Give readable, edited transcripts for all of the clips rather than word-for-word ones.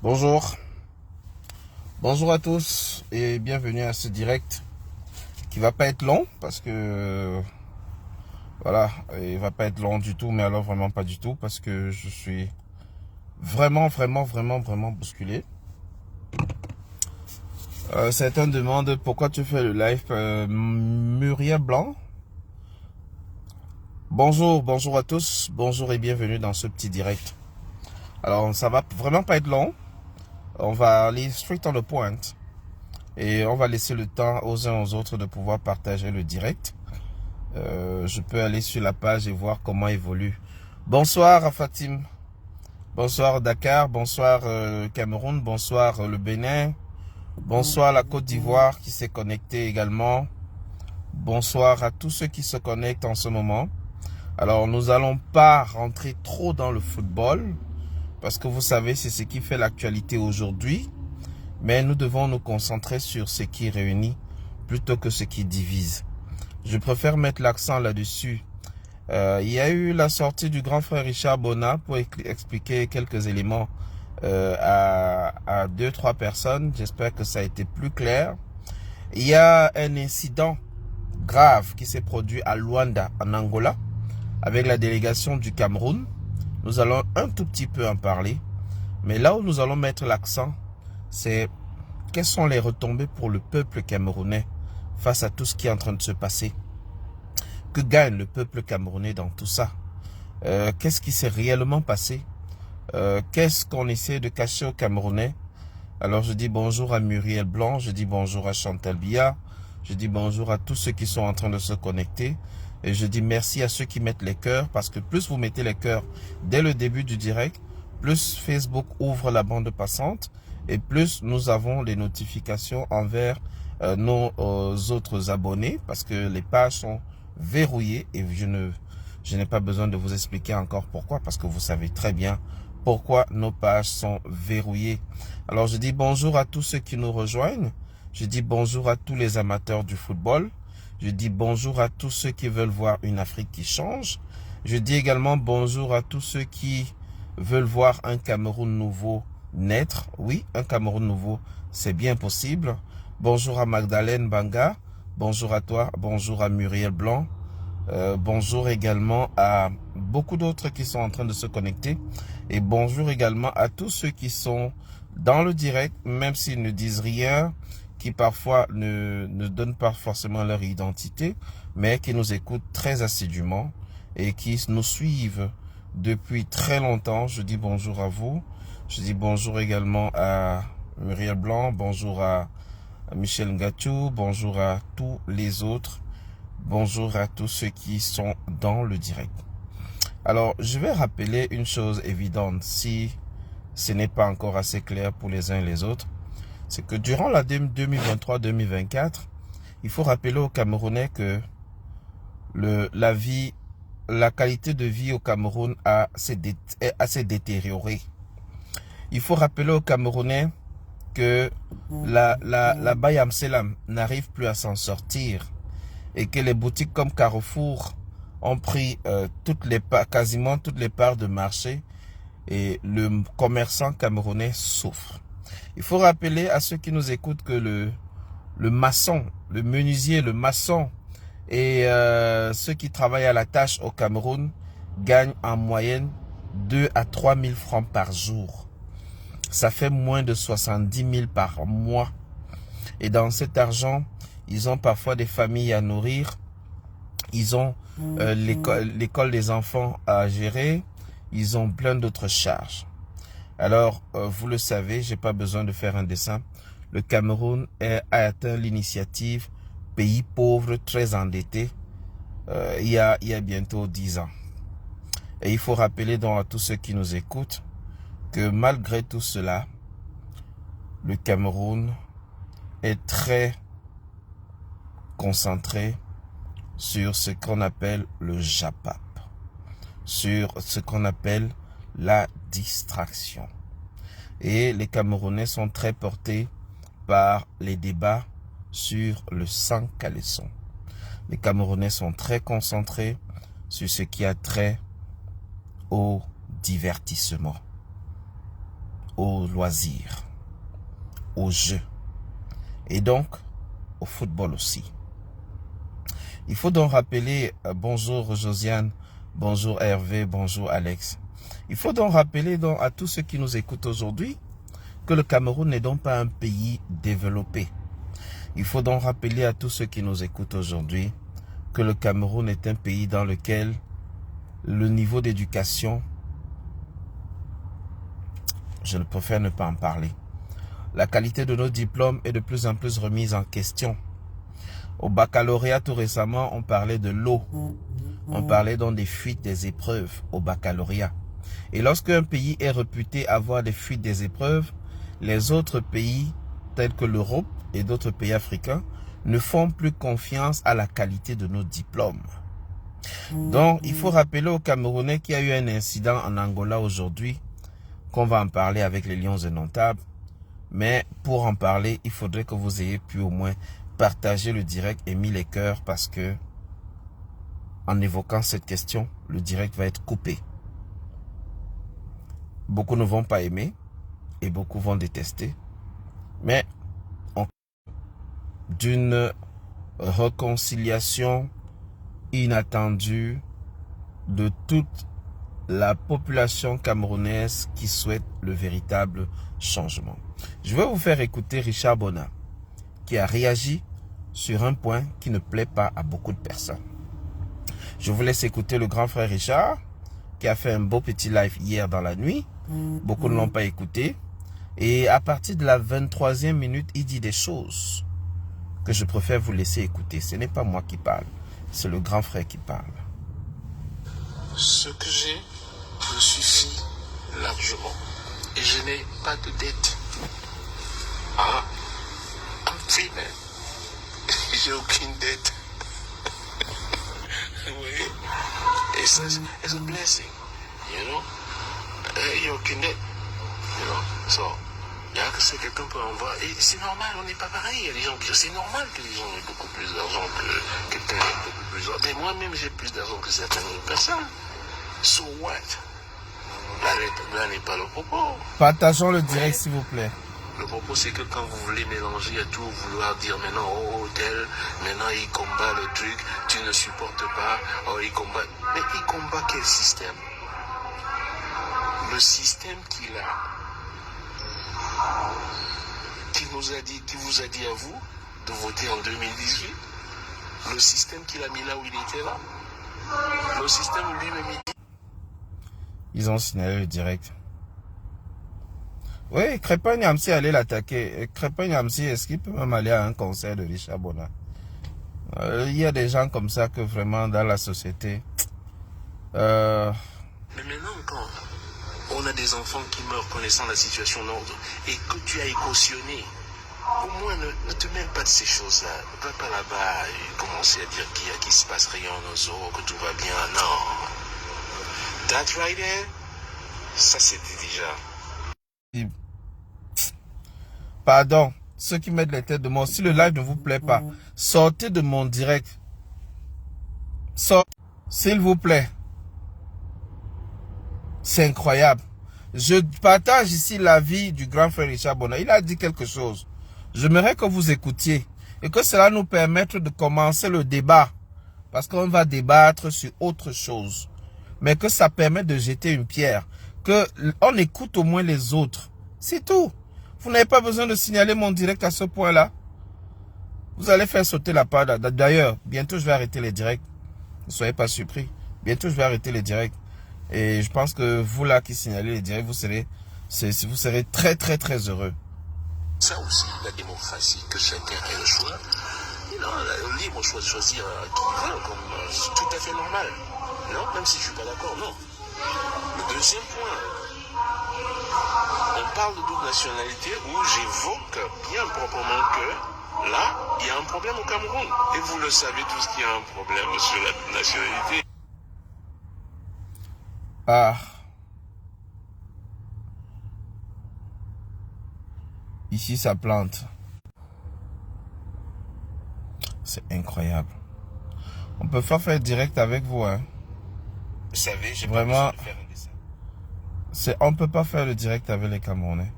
Bonjour, bonjour à tous et bienvenue à ce direct qui va pas être long parce que voilà, il va pas être long du tout, mais alors vraiment pas du tout parce que je suis vraiment bousculé. Certains demandent pourquoi tu fais le live. Muriel Blanc. Bonjour à tous, bonjour et bienvenue dans ce petit direct. Alors ça va vraiment pas être long, on va aller straight on the point. Et on va laisser le temps aux uns aux autres de pouvoir partager le direct. Je peux aller sur la page et voir comment évolue. Bonsoir à Fatim. Bonsoir Dakar. Bonsoir Cameroun. Bonsoir le Bénin. Bonsoir la Côte d'Ivoire qui s'est connectée également. Bonsoir à tous ceux qui se connectent en ce moment. Alors nous n'allons pas rentrer trop dans le football parce que vous savez c'est ce qui fait l'actualité aujourd'hui. Mais nous devons nous concentrer sur ce qui réunit plutôt que ce qui divise. Je préfère mettre l'accent là-dessus. Il y a eu la sortie du grand frère Richard Bona pour expliquer quelques éléments à 2-3 personnes. J'espère que ça a été plus clair. Il y a un incident grave qui s'est produit à Luanda, en Angola, avec la délégation du Cameroun. Nous allons un tout petit peu en parler. Mais là où nous allons mettre l'accent, c'est quelles sont les retombées pour le peuple camerounais face à tout ce qui est en train de se passer. Que gagne le peuple camerounais dans tout ça? Qu'est-ce qui s'est réellement passé? Qu'est-ce qu'on essaie de cacher aux Camerounais? Alors je dis bonjour à Muriel Blanc, je dis bonjour à Chantal Biya, je dis bonjour à tous ceux qui sont en train de se connecter. Et je dis merci à ceux qui mettent les cœurs, parce que plus vous mettez les cœurs dès le début du direct, plus Facebook ouvre la bande passante et plus nous avons les notifications envers nos autres abonnés, parce que les pages sont verrouillées et je n'ai pas besoin de vous expliquer encore pourquoi, parce que vous savez très bien pourquoi nos pages sont verrouillées. Alors je dis bonjour à tous ceux qui nous rejoignent, je dis bonjour à tous les amateurs du football, je dis bonjour à tous ceux qui veulent voir une Afrique qui change. Je dis également bonjour à tous ceux qui veulent voir un Cameroun nouveau naître. Oui, un Cameroun nouveau, c'est bien possible. Bonjour à Magdalene Banga. Bonjour à toi. Bonjour à Muriel Blanc. Bonjour également à beaucoup d'autres qui sont en train de se connecter. Et bonjour également à tous ceux qui sont dans le direct, même s'ils ne disent rien, qui parfois ne donnent pas forcément leur identité, mais qui nous écoutent très assidûment et qui nous suivent depuis très longtemps. Je dis bonjour à vous. Je dis bonjour également à Muriel Blanc, bonjour à Michel Ngatou, bonjour à tous les autres, bonjour à tous ceux qui sont dans le direct. Alors, je vais rappeler une chose évidente, si ce n'est pas encore assez clair pour les uns et les autres. C'est que durant la 2023-2024, il faut rappeler aux Camerounais que la qualité de vie au Cameroun est assez détériorée. Il faut rappeler aux Camerounais que la Bayam Selam n'arrive plus à s'en sortir et que les boutiques comme Carrefour ont pris quasiment toutes les parts de marché et le commerçant camerounais souffre. Il faut rappeler à ceux qui nous écoutent que le maçon, le menuisier, le maçon et ceux qui travaillent à la tâche au Cameroun gagnent en moyenne 2 à 3 000 francs par jour. Ça fait moins de 70 000 par mois. Et dans cet argent, ils ont parfois des familles à nourrir. Ils ont l'école des enfants à gérer. Ils ont plein d'autres charges. Alors, vous le savez, j'ai pas besoin de faire un dessin. Le Cameroun a atteint l'initiative pays pauvre, très endetté, il y a bientôt 10 ans. Et il faut rappeler donc à tous ceux qui nous écoutent que malgré tout cela, le Cameroun est très concentré sur ce qu'on appelle le JAPAP, sur ce qu'on appelle la distraction. Et les Camerounais sont très portés par les débats sur le sang caleçon. Les Camerounais sont très concentrés sur ce qui a trait au divertissement. aux loisirs, aux jeux et donc au football aussi. Il faut donc rappeler, bonjour Josiane, bonjour Hervé, bonjour Alex. Il faut donc rappeler donc à tous ceux qui nous écoutent aujourd'hui que le Cameroun n'est donc pas un pays développé. Il faut donc rappeler à tous ceux qui nous écoutent aujourd'hui que le Cameroun est un pays dans lequel le niveau d'éducation, je préfère ne pas en parler. La qualité de nos diplômes est de plus en plus remise en question. Au baccalauréat, tout récemment, on parlait de l'eau. On parlait donc des fuites des épreuves au baccalauréat. Et lorsque un pays est réputé avoir des fuites des épreuves, les autres pays, tels que l'Europe et d'autres pays africains, ne font plus confiance à la qualité de nos diplômes. Donc, il faut rappeler aux Camerounais qu'il y a eu un incident en Angola aujourd'hui, qu'on va en parler avec les Lions indomptables. Mais pour en parler, il faudrait que vous ayez pu au moins partager le direct et mis les cœurs parce que en évoquant cette question, le direct va être coupé. Beaucoup ne vont pas aimer et beaucoup vont détester. Mais d'une réconciliation inattendue de toute la population camerounaise qui souhaite le véritable changement. Je vais vous faire écouter Richard Bona, qui a réagi sur un point qui ne plaît pas à beaucoup de personnes. Je vous laisse écouter le grand frère Richard, qui a fait un beau petit live hier dans la nuit. Beaucoup ne l'ont pas écouté. Et à partir de la 23e minute, il dit des choses que je préfère vous laisser écouter. Ce n'est pas moi qui parle, c'est le grand frère qui parle. Ce que j'ai me suffit largement. Et je n'ai pas de dette. Ah, I'm free, man. J'ai aucune dette. Oui. Et ça, it's a blessing, you know. Il n'y a aucune dette, you know. So, il y a que c'est quelqu'un peut en voir. Et c'est normal, on n'est pas pareil. Il y a des gens qui... C'est normal que les gens aient beaucoup plus d'argent que quelqu'un ait beaucoup plus d'argent. Mais moi-même, j'ai plus d'argent que certaines autres personnes. So what? Là n'est pas le propos. Partageons le direct, s'il vous plaît. Le propos, c'est que quand vous voulez mélanger à tout, vouloir dire maintenant, oh, tel, maintenant il combat le truc, tu ne supportes pas, oh, il combat. Mais il combat quel système? Le système qu'il a, qui vous a dit à vous de voter en 2018, le système qu'il a mis là où il était là, le système lui-même il dit. Ils ont signalé le direct. Oui, Crépin Niamsi allait l'attaquer. Crépin Niamsi, est-ce qu'il peut même aller à un concert de Richard Bona? Il y a des gens comme ça que vraiment dans la société... Mais maintenant, quand on a des enfants qui meurent connaissant la situation d'ordre et que tu as cautionné, au moins ne te mêle pas de ces choses-là. Ne va pas là-bas et commencer à dire qu'il se passe rien aux autres, que tout va bien. Non. That right there, ça c'était déjà... Pardon, ceux qui mettent les têtes de moi, si le live ne vous plaît pas, sortez de mon direct. S'il vous plaît. C'est incroyable. Je partage ici l'avis du grand frère Richard Bona. Il a dit quelque chose. J'aimerais que vous écoutiez et que cela nous permette de commencer le débat. Parce qu'on va débattre sur autre chose. Mais que ça permet de jeter une pierre. Qu'on écoute au moins les autres. C'est tout. Vous n'avez pas besoin de signaler mon direct à ce point-là. Vous allez faire sauter la part. D'ailleurs, bientôt je vais arrêter les directs. Ne soyez pas surpris. Bientôt je vais arrêter les directs. Et je pense que vous là qui signalez les directs, vous serez très très très heureux. Ça aussi, la démocratie, que chacun ait le choix. Le libre choix de choisir qui il veut, comme c'est tout à fait normal. Non, même si je suis pas d'accord, non. Le deuxième point, on parle de double nationalité où j'évoque bien proprement que là, il y a un problème au Cameroun. Et vous le savez tous qu'il y a un problème sur la double nationalité. Ah. Ici, ça plante. C'est incroyable. On peut pas faire direct avec vous, hein. Vous savez, j'ai vraiment pas besoin de faire un dessin. On ne peut pas faire le direct avec les Camerounais.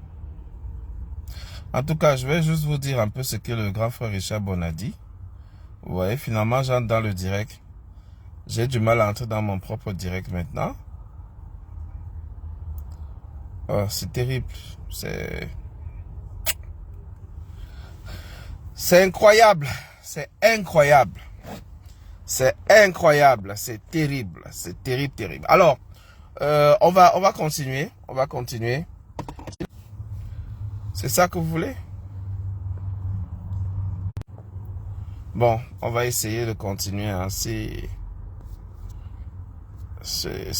En tout cas, je vais juste vous dire un peu ce que le grand frère Richard Bon a dit. Vous voyez, finalement, j'entre dans le direct. J'ai du mal à entrer dans mon propre direct maintenant. Oh, c'est terrible. C'est incroyable. C'est incroyable. C'est incroyable. C'est terrible. C'est terrible, terrible. Alors, on va continuer. On va continuer. C'est ça que vous voulez? Bon, on va essayer de continuer. Hein. C'est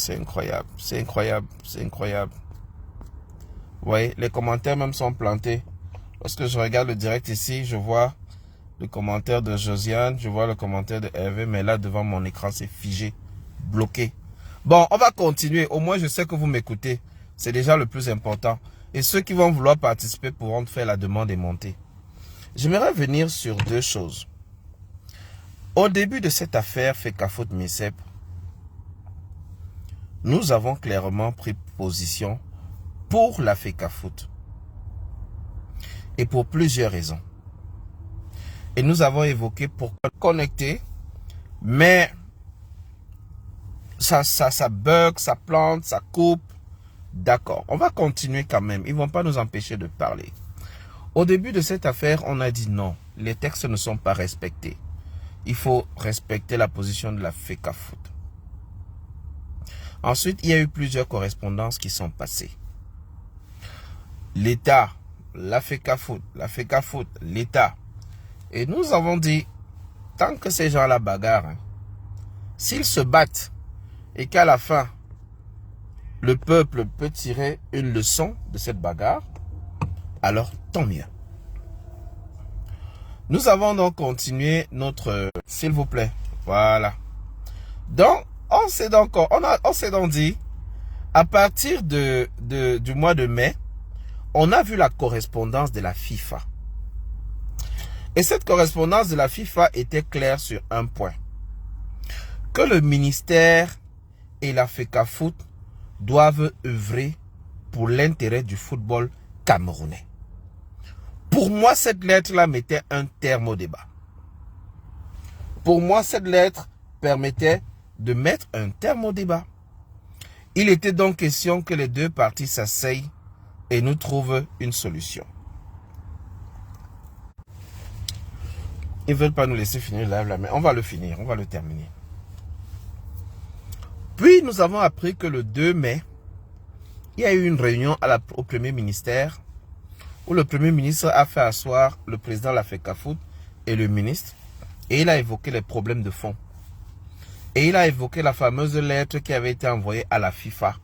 incroyable. C'est incroyable. C'est incroyable. Vous voyez, les commentaires même sont plantés. Lorsque je regarde le direct ici, je vois le commentaire de Josiane, je vois le commentaire de Hervé, mais là devant mon écran, c'est figé, bloqué. Bon, on va continuer. Au moins, je sais que vous m'écoutez. C'est déjà le plus important. Et ceux qui vont vouloir participer pourront faire la demande et monter. J'aimerais venir sur deux choses. Au début de cette affaire Fecafoot Mecep, nous avons clairement pris position pour la Fecafoot. Et pour plusieurs raisons. Et nous avons évoqué pourquoi connecter, mais ça bug, ça plante, ça coupe. D'accord, on va continuer quand même. Ils ne vont pas nous empêcher de parler. Au début de cette affaire, on a dit non, les textes ne sont pas respectés. Il faut respecter la position de la Fecafoot. Ensuite, il y a eu plusieurs correspondances qui sont passées. L'État, la Fecafoot, l'État. Et nous avons dit, tant que ces gens-là bagarrent, hein, s'ils se battent et qu'à la fin, le peuple peut tirer une leçon de cette bagarre, alors tant mieux. Nous avons donc continué notre... S'il vous plaît, voilà. Donc, on s'est donc dit, à partir du mois de mai, on a vu la correspondance de la FIFA. Et cette correspondance de la FIFA était claire sur un point. Que le ministère et la Fecafoot doivent œuvrer pour l'intérêt du football camerounais. Pour moi, cette lettre-là mettait un terme au débat. Pour moi, cette lettre permettait de mettre un terme au débat. Il était donc question que les deux parties s'asseyent et nous trouvent une solution. Ils ne veulent pas nous laisser finir le live là, mais on va le finir, on va le terminer. Puis nous avons appris que le 2 mai, il y a eu une réunion au Premier ministère où le Premier ministre a fait asseoir le président de la Fecafoot et le ministre et il a évoqué les problèmes de fond. Et il a évoqué la fameuse lettre qui avait été envoyée à la FIFA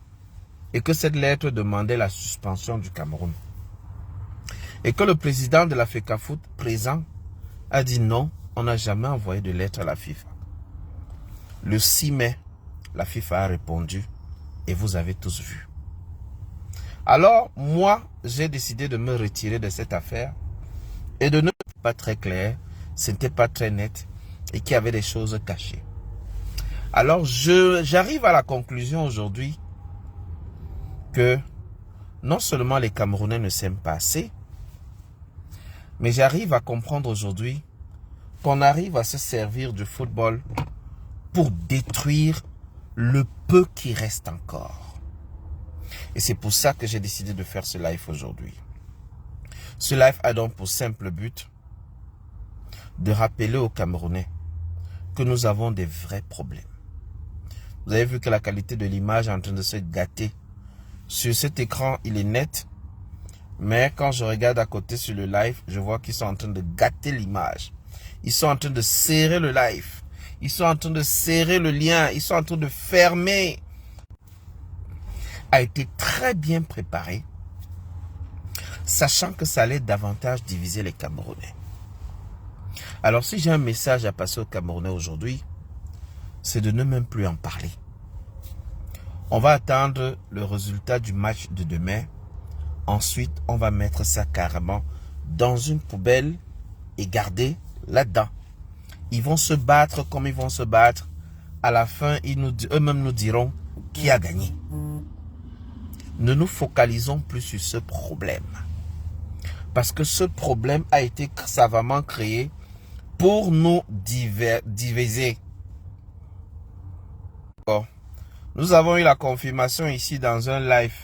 et que cette lettre demandait la suspension du Cameroun. Et que le président de la Fecafoot présent a dit non, on n'a jamais envoyé de lettre à la FIFA. Le 6 mai, la FIFA a répondu et vous avez tous vu. Alors, moi, j'ai décidé de me retirer de cette affaire et de ne pas très clair, ce n'était pas très net et qu'il y avait des choses cachées. Alors, j'arrive à la conclusion aujourd'hui que non seulement les Camerounais ne s'aiment pas assez, mais j'arrive à comprendre aujourd'hui qu'on arrive à se servir du football pour détruire le peu qui reste encore. Et c'est pour ça que j'ai décidé de faire ce live aujourd'hui. Ce live a donc pour simple but de rappeler aux Camerounais que nous avons des vrais problèmes. Vous avez vu que la qualité de l'image est en train de se gâter. Sur cet écran, il est net. Mais quand je regarde à côté sur le live, je vois qu'ils sont en train de gâter l'image. Ils sont en train de serrer le live. Ils sont en train de serrer le lien. Ils sont en train de fermer. A été très bien préparé, sachant que ça allait davantage diviser les Camerounais. Alors si j'ai un message à passer aux Camerounais aujourd'hui, c'est de ne même plus en parler. On va attendre le résultat du match de demain. Ensuite, on va mettre ça carrément dans une poubelle et garder là-dedans. Ils vont se battre comme ils vont se battre. À la fin, eux-mêmes nous diront qui a gagné. ne nous focalisons plus sur ce problème. Parce que ce problème a été savamment créé pour nous diviser. Nous avons eu la confirmation ici dans un live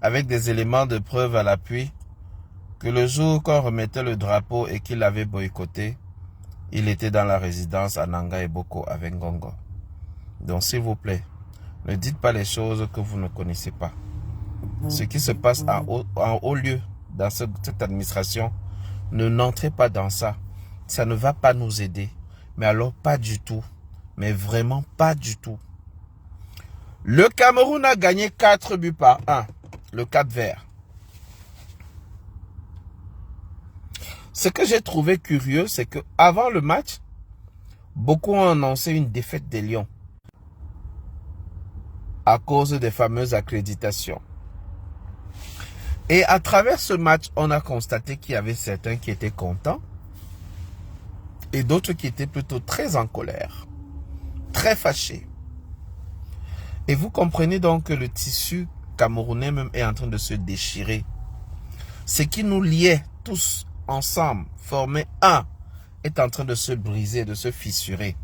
avec des éléments de preuve à l'appui que le jour qu'on remettait le drapeau et qu'il l'avait boycotté, il était dans la résidence à Nanga et Boko avec Ngongo. Donc s'il vous plaît, ne dites pas les choses que vous ne connaissez pas. Ce qui se passe en haut lieu dans cette administration, ne n'entrez pas dans ça. Ça ne va pas nous aider. Mais alors pas du tout. Mais vraiment pas du tout. Le Cameroun a gagné 4 buts par 1. Le Cap-Vert. Ce que j'ai trouvé curieux, c'est que avant le match, beaucoup ont annoncé une défaite des Lions à cause des fameuses accréditations. Et à travers ce match, on a constaté qu'il y avait certains qui étaient contents et d'autres qui étaient plutôt très en colère, très fâchés. Et vous comprenez donc que le tissu camerounais même est en train de se déchirer. Ce qui nous liait tous ensemble, formé un, est en train de se briser, de se fissurer.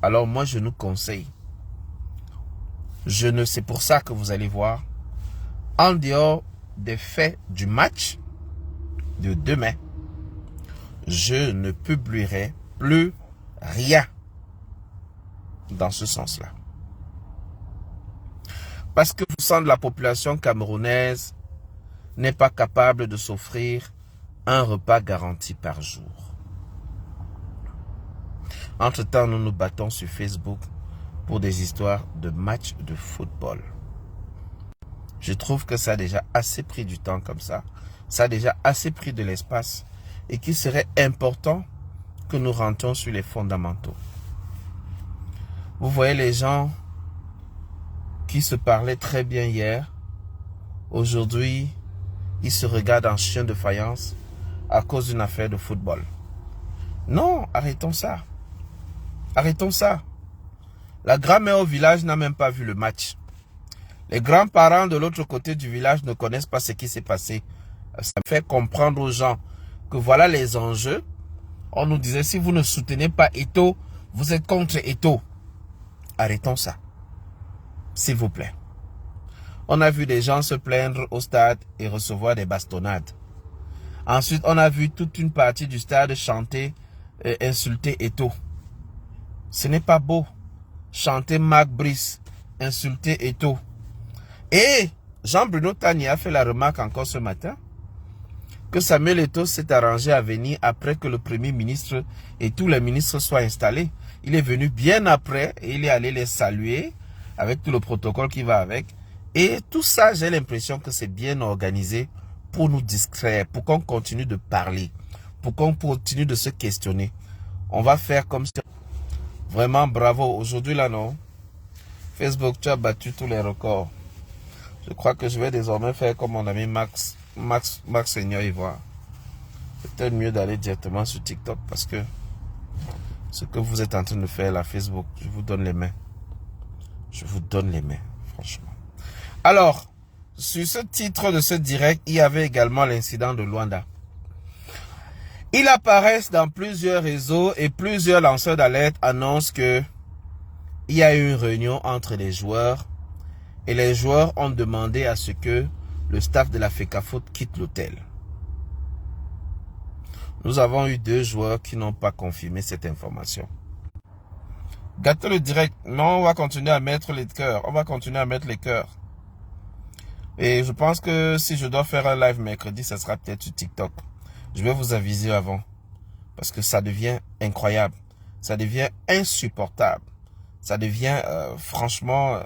Alors moi, je nous conseille, c'est pour ça que vous allez voir, en dehors des faits du match de demain, je ne publierai plus rien dans ce sens-là. Parce que le sang de la population camerounaise n'est pas capable de s'offrir un repas garanti par jour. Entre-temps, nous nous battons sur Facebook pour des histoires de matchs de football. Je trouve que ça a déjà assez pris du temps comme ça. Ça a déjà assez pris de l'espace. Et qu'il serait important que nous rentrions sur les fondamentaux. Vous voyez les gens qui se parlaient très bien hier. Aujourd'hui, ils se regardent en chien de faïence à cause d'une affaire de football. Non, arrêtons ça. Arrêtons ça. La grand-mère au village n'a même pas vu le match. Les grands-parents de l'autre côté du village ne connaissent pas ce qui s'est passé. Ça fait comprendre aux gens que voilà les enjeux. On nous disait, si vous ne soutenez pas Eto'o, vous êtes contre Eto'o. Arrêtons ça. S'il vous plaît. On a vu des gens se plaindre au stade et recevoir des bastonnades. Ensuite, on a vu toute une partie du stade chanter, insulter Eto'o. Ce n'est pas beau. Chanter Marc Brice, insulter Eto'o. Et Jean-Bruno Tani a fait la remarque encore ce matin que Samuel Eto'o s'est arrangé à venir après que le Premier ministre et tous les ministres soient installés. Il est venu bien après et il est allé les saluer avec tout le protocole qui va avec. Et tout ça, j'ai l'impression que c'est bien organisé pour nous distraire, pour qu'on continue de parler, pour qu'on continue de se questionner. On va faire comme ça. Vraiment bravo. Aujourd'hui là, non. Facebook, tu as battu tous les records. Je crois que je vais désormais faire comme mon ami Max Seigneur Ivoire. C'est peut-être mieux d'aller directement sur TikTok parce que ce que vous êtes en train de faire là, Facebook, je vous donne les mains. Je vous donne les mains, franchement. Alors, sur ce titre de ce direct, il y avait également l'incident de Luanda. Il apparaît dans plusieurs réseaux et plusieurs lanceurs d'alerte annoncent que il y a eu une réunion entre les joueurs et les joueurs ont demandé à ce que le staff de la FECAFOOT quitte l'hôtel. Nous avons eu 2 joueurs qui n'ont pas confirmé cette information. Gâtez le direct. Non, on va continuer à mettre les cœurs. On va continuer à mettre les cœurs. Et je pense que si je dois faire un live mercredi, ça sera peut-être sur TikTok. Je vais vous aviser avant. Parce que ça devient incroyable. Ça devient insupportable. Ça devient franchement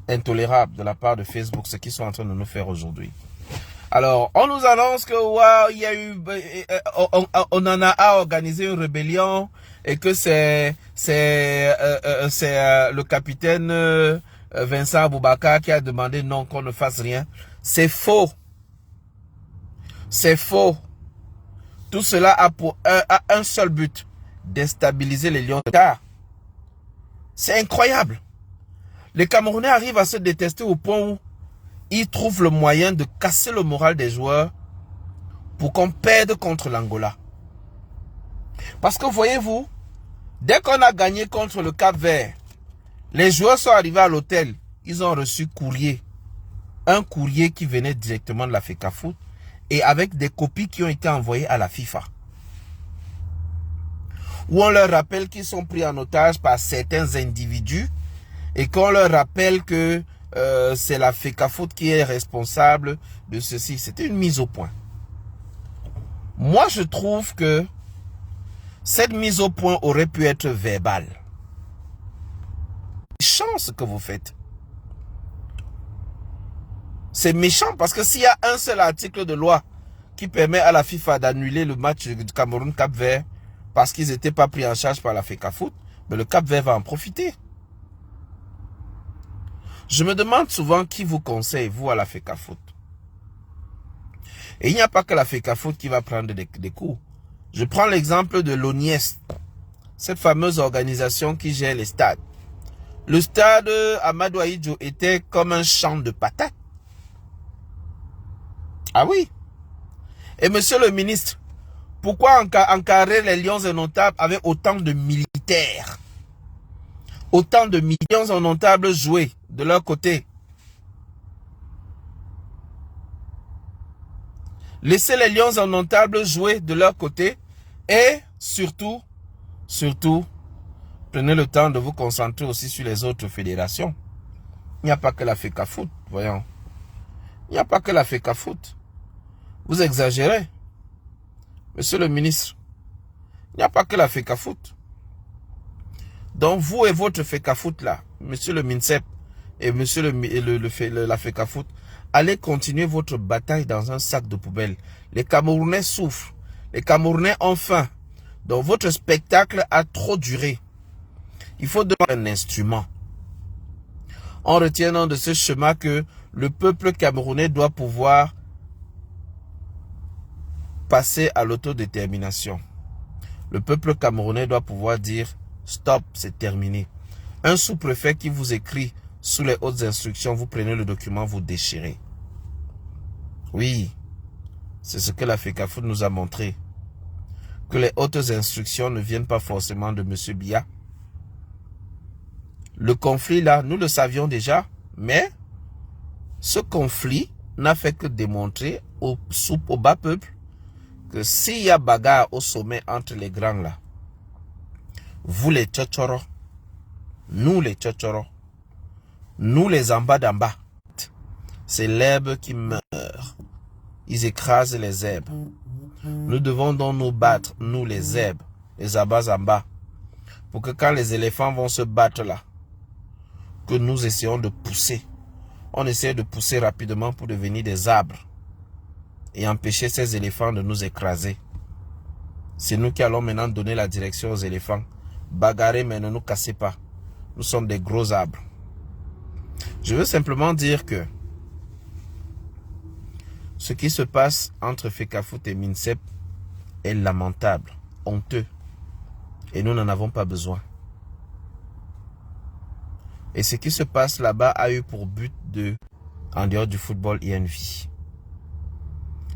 intolérable de la part de Facebook, ce qu'ils sont en train de nous faire aujourd'hui. Alors, on nous annonce que wow, il y a eu, on en a organisé une rébellion et que c'est le capitaine Vincent Aboubakar qui a demandé non qu'on ne fasse rien. C'est faux. C'est faux. Tout cela a pour un seul but, déstabiliser les Lions de Dakar. C'est incroyable. Les Camerounais arrivent à se détester au point où ils trouvent le moyen de casser le moral des joueurs pour qu'on perde contre l'Angola. Parce que voyez-vous, dès qu'on a gagné contre le Cap-Vert, les joueurs sont arrivés à l'hôtel, ils ont reçu courrier. Un courrier qui venait directement de la FECAFOOT et avec des copies qui ont été envoyées à la FIFA. Où on leur rappelle qu'ils sont pris en otage par certains individus et qu'on leur rappelle que c'est la FECAFOOT qui est responsable de ceci. C'était une mise au point. Moi, je trouve que cette mise au point aurait pu être verbale. C'est méchant ce que vous faites. C'est méchant parce que s'il y a un seul article de loi qui permet à la FIFA d'annuler le match du Cameroun-Cap-Vert parce qu'ils n'étaient pas pris en charge par la FECAFOOT, mais le Cap-Vert va en profiter. Je me demande souvent qui vous conseille, vous, à la FECAFOOT. Et il n'y a pas que la FECAFOOT qui va prendre des coups. Je prends l'exemple de l'ONIES, cette fameuse organisation qui gère les stades. Le stade Amadou Ahidjo était comme un champ de patates. Ah oui. Et monsieur le ministre, pourquoi encadrer les Lions indomptables avec autant de militaires? Autant de Lions indomptables joués de leur côté. Laissez les Lions indomptables jouer de leur côté et surtout, prenez le temps de vous concentrer aussi sur les autres fédérations. Il n'y a pas que la FECAFOOT, voyons. Il n'y a pas que la FECAFOOT. Vous exagérez. Monsieur le ministre, il n'y a pas que la FECAFOOT. Donc vous et votre FECAFOOT là, monsieur le MINSEP et monsieur la FECAFOOT, allez continuer votre bataille dans un sac de poubelle. Les Camerounais souffrent. Les Camerounais ont faim. Donc votre spectacle a trop duré. Il faut donner un instrument. En retenant de ce chemin que le peuple camerounais doit pouvoir passer à l'autodétermination. Le peuple camerounais doit pouvoir dire stop, c'est terminé. Un sous-préfet qui vous écrit sous les hautes instructions, vous prenez le document, vous déchirez. Oui, c'est ce que la FECAFOOT nous a montré. Que les hautes instructions ne viennent pas forcément de M. Biya. Le conflit là, nous le savions déjà, mais ce conflit n'a fait que démontrer au bas peuple que s'il y a bagarre au sommet entre les grands là, vous les tchotchoros, nous les tchotchoros, nous les en bas d'en bas, c'est l'herbe qui meurt. Ils écrasent les herbes. Nous devons donc nous battre, nous les herbes, les abats en bas, pour que quand les éléphants vont se battre là, que nous essayons de pousser. On essaie de pousser rapidement pour devenir des arbres et empêcher ces éléphants de nous écraser. C'est nous qui allons maintenant donner la direction aux éléphants. Bagarrez, mais ne nous cassez pas. Nous sommes des gros arbres. Je veux simplement dire que ce qui se passe entre FECAFOOT et MINSEP est lamentable, honteux. Et nous n'en avons pas besoin. Et ce qui se passe là-bas a eu pour but de, en dehors du football, il y a une vie.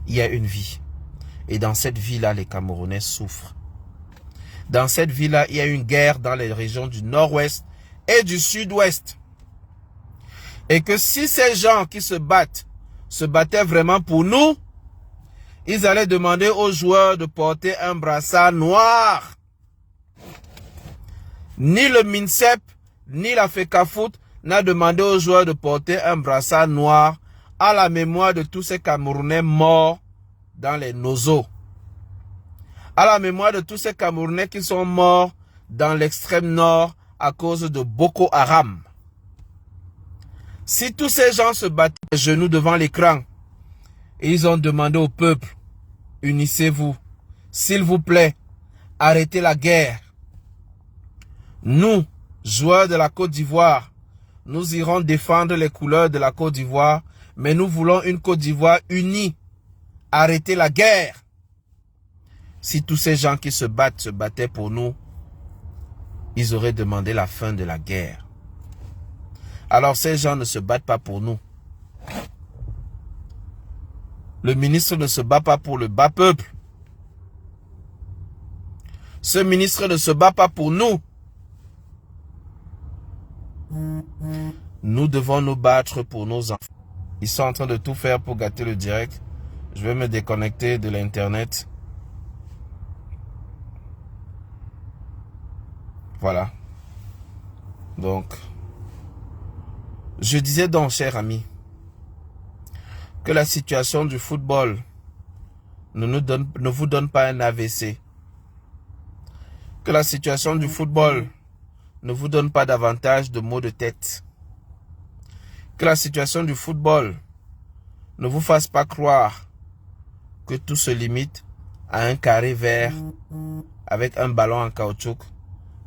Il y a une vie. Et dans cette vie-là, les Camerounais souffrent. Dans cette vie-là, il y a une guerre dans les régions du nord-ouest et du sud-ouest. Et que si ces gens qui se battaient vraiment pour nous, ils allaient demander aux joueurs de porter un brassard noir. Ni le MINSEP, ni la FECAFOOT n'a demandé aux joueurs de porter un brassard noir à la mémoire de tous ces Camerounais morts dans les Nozo. À la mémoire de tous ces Camerounais qui sont morts dans l'extrême nord à cause de Boko Haram. Si tous ces gens se battaient les genoux devant l'écran et ils ont demandé au peuple, unissez-vous, s'il vous plaît, arrêtez la guerre. Nous, joueurs de la Côte d'Ivoire, nous irons défendre les couleurs de la Côte d'Ivoire, mais nous voulons une Côte d'Ivoire unie. Arrêtez la guerre. Si tous ces gens qui se battaient pour nous, ils auraient demandé la fin de la guerre. Alors ces gens ne se battent pas pour nous. Le ministre ne se bat pas pour le bas peuple. Ce ministre ne se bat pas pour nous. Nous devons nous battre pour nos enfants. Ils sont en train de tout faire pour gâter le direct. Je vais me déconnecter de l'internet. Voilà. Donc, je disais donc, cher ami, que la situation du football ne vous donne pas un AVC. Que la situation du football ne vous donne pas davantage de maux de tête. Que la situation du football ne vous fasse pas croire que tout se limite à un carré vert avec un ballon en caoutchouc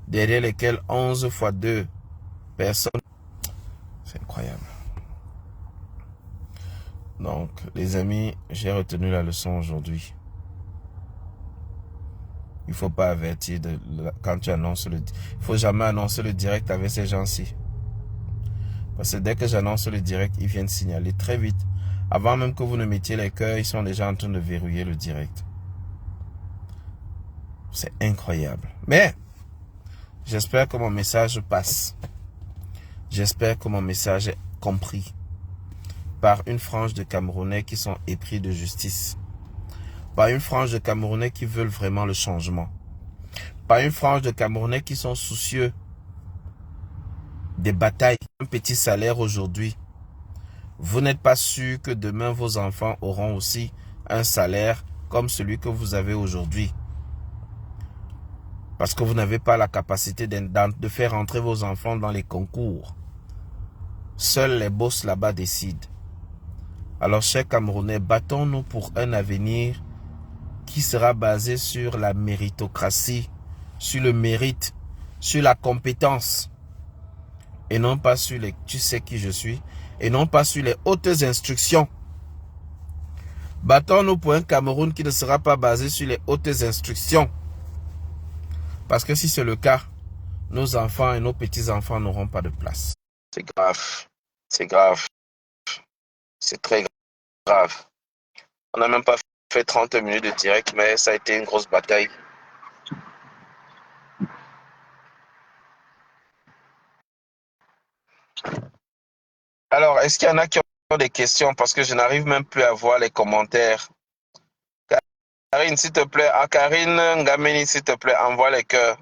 derrière lequel 11 fois 2 personnes. C'est incroyable. Donc, les amis, j'ai retenu la leçon aujourd'hui. Il ne faut pas avertir quand tu annonces le... Il ne faut jamais annoncer le direct avec ces gens-ci. Parce que dès que j'annonce le direct, ils viennent signaler très vite. Avant même que vous ne mettiez les cœurs, ils sont déjà en train de verrouiller le direct. C'est incroyable. Mais, j'espère que mon message passe. J'espère que mon message est compris par une frange de Camerounais qui sont épris de justice. Par une frange de Camerounais qui veulent vraiment le changement. Par une frange de Camerounais qui sont soucieux des batailles. Un petit salaire aujourd'hui. Vous n'êtes pas sûr que demain vos enfants auront aussi un salaire comme celui que vous avez aujourd'hui. Parce que vous n'avez pas la capacité de faire entrer vos enfants dans les concours. Seuls les boss là-bas décident. Alors, chers Camerounais, battons-nous pour un avenir qui sera basé sur la méritocratie, sur le mérite, sur la compétence, et non pas sur les « tu sais qui je suis », et non pas sur les hautes instructions. Battons-nous pour un Cameroun qui ne sera pas basé sur les hautes instructions. Parce que si c'est le cas, nos enfants et nos petits-enfants n'auront pas de place. C'est grave. C'est grave. C'est très grave. On n'a même pas fait 30 minutes de direct, mais ça a été une grosse bataille. Alors, est-ce qu'il y en a qui ont des questions? Parce que je n'arrive même plus à voir les commentaires. Karine, s'il te plaît. Karine Ngameni, s'il te plaît, envoie les cœurs.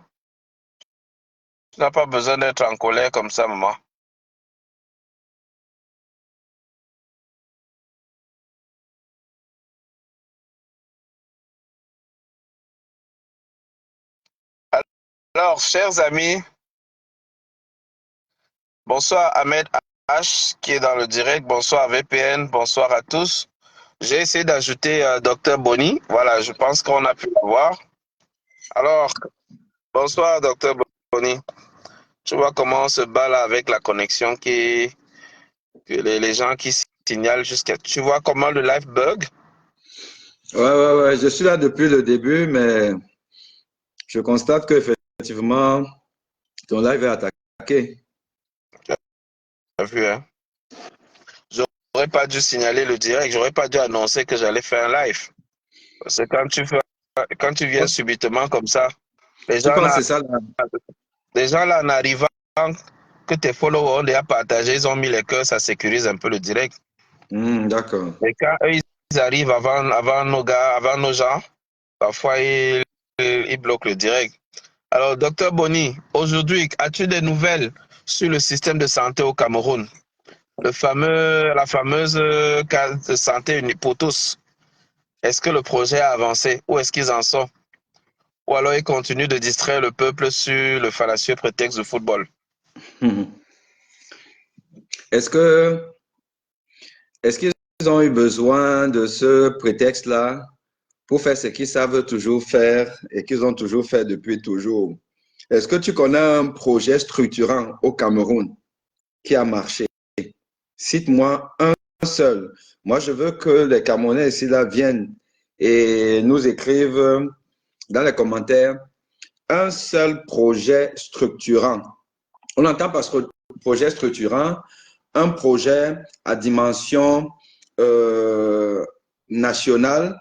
Tu n'as pas besoin d'être en colère comme ça, maman. Alors, chers amis, bonsoir Ahmed H qui est dans le direct. Bonsoir VPN, bonsoir à tous. J'ai essayé d'ajouter Dr Bonny. Voilà, je pense qu'on a pu le voir. Alors, bonsoir Dr Bonny. Tu vois comment on se bat là avec la connexion que les gens qui signalent jusqu'à... Tu vois comment le live bug? Ouais. Je suis là depuis le début, mais je constate qu'effectivement, ton live est attaqué. Tu as vu, hein? J'aurais pas dû signaler le direct, j'aurais pas dû annoncer que j'allais faire un live. Parce que quand tu viens subitement comme ça, les gens là en arrivant, que tes followers ont déjà partagé, ils ont mis les cœurs, ça sécurise un peu le direct. D'accord. Et quand eux, ils arrivent avant nos gars, avant nos gens, parfois ils bloquent le direct. Alors, docteur Bonny, aujourd'hui, as-tu des nouvelles sur le système de santé au Cameroun? La fameuse carte de santé pour tous. Est-ce que le projet a avancé? Où est-ce qu'ils en sont? Ou alors ils continuent de distraire le peuple sur le fallacieux prétexte du football? Est-ce qu'ils ont eu besoin de ce prétexte-là pour faire ce qu'ils savent toujours faire et qu'ils ont toujours fait depuis toujours? Est-ce que tu connais un projet structurant au Cameroun qui a marché? Cite-moi un seul. Moi, je veux que les Camerounais ici là viennent et nous écrivent dans les commentaires un seul projet structurant. On entend par projet structurant un projet à dimension national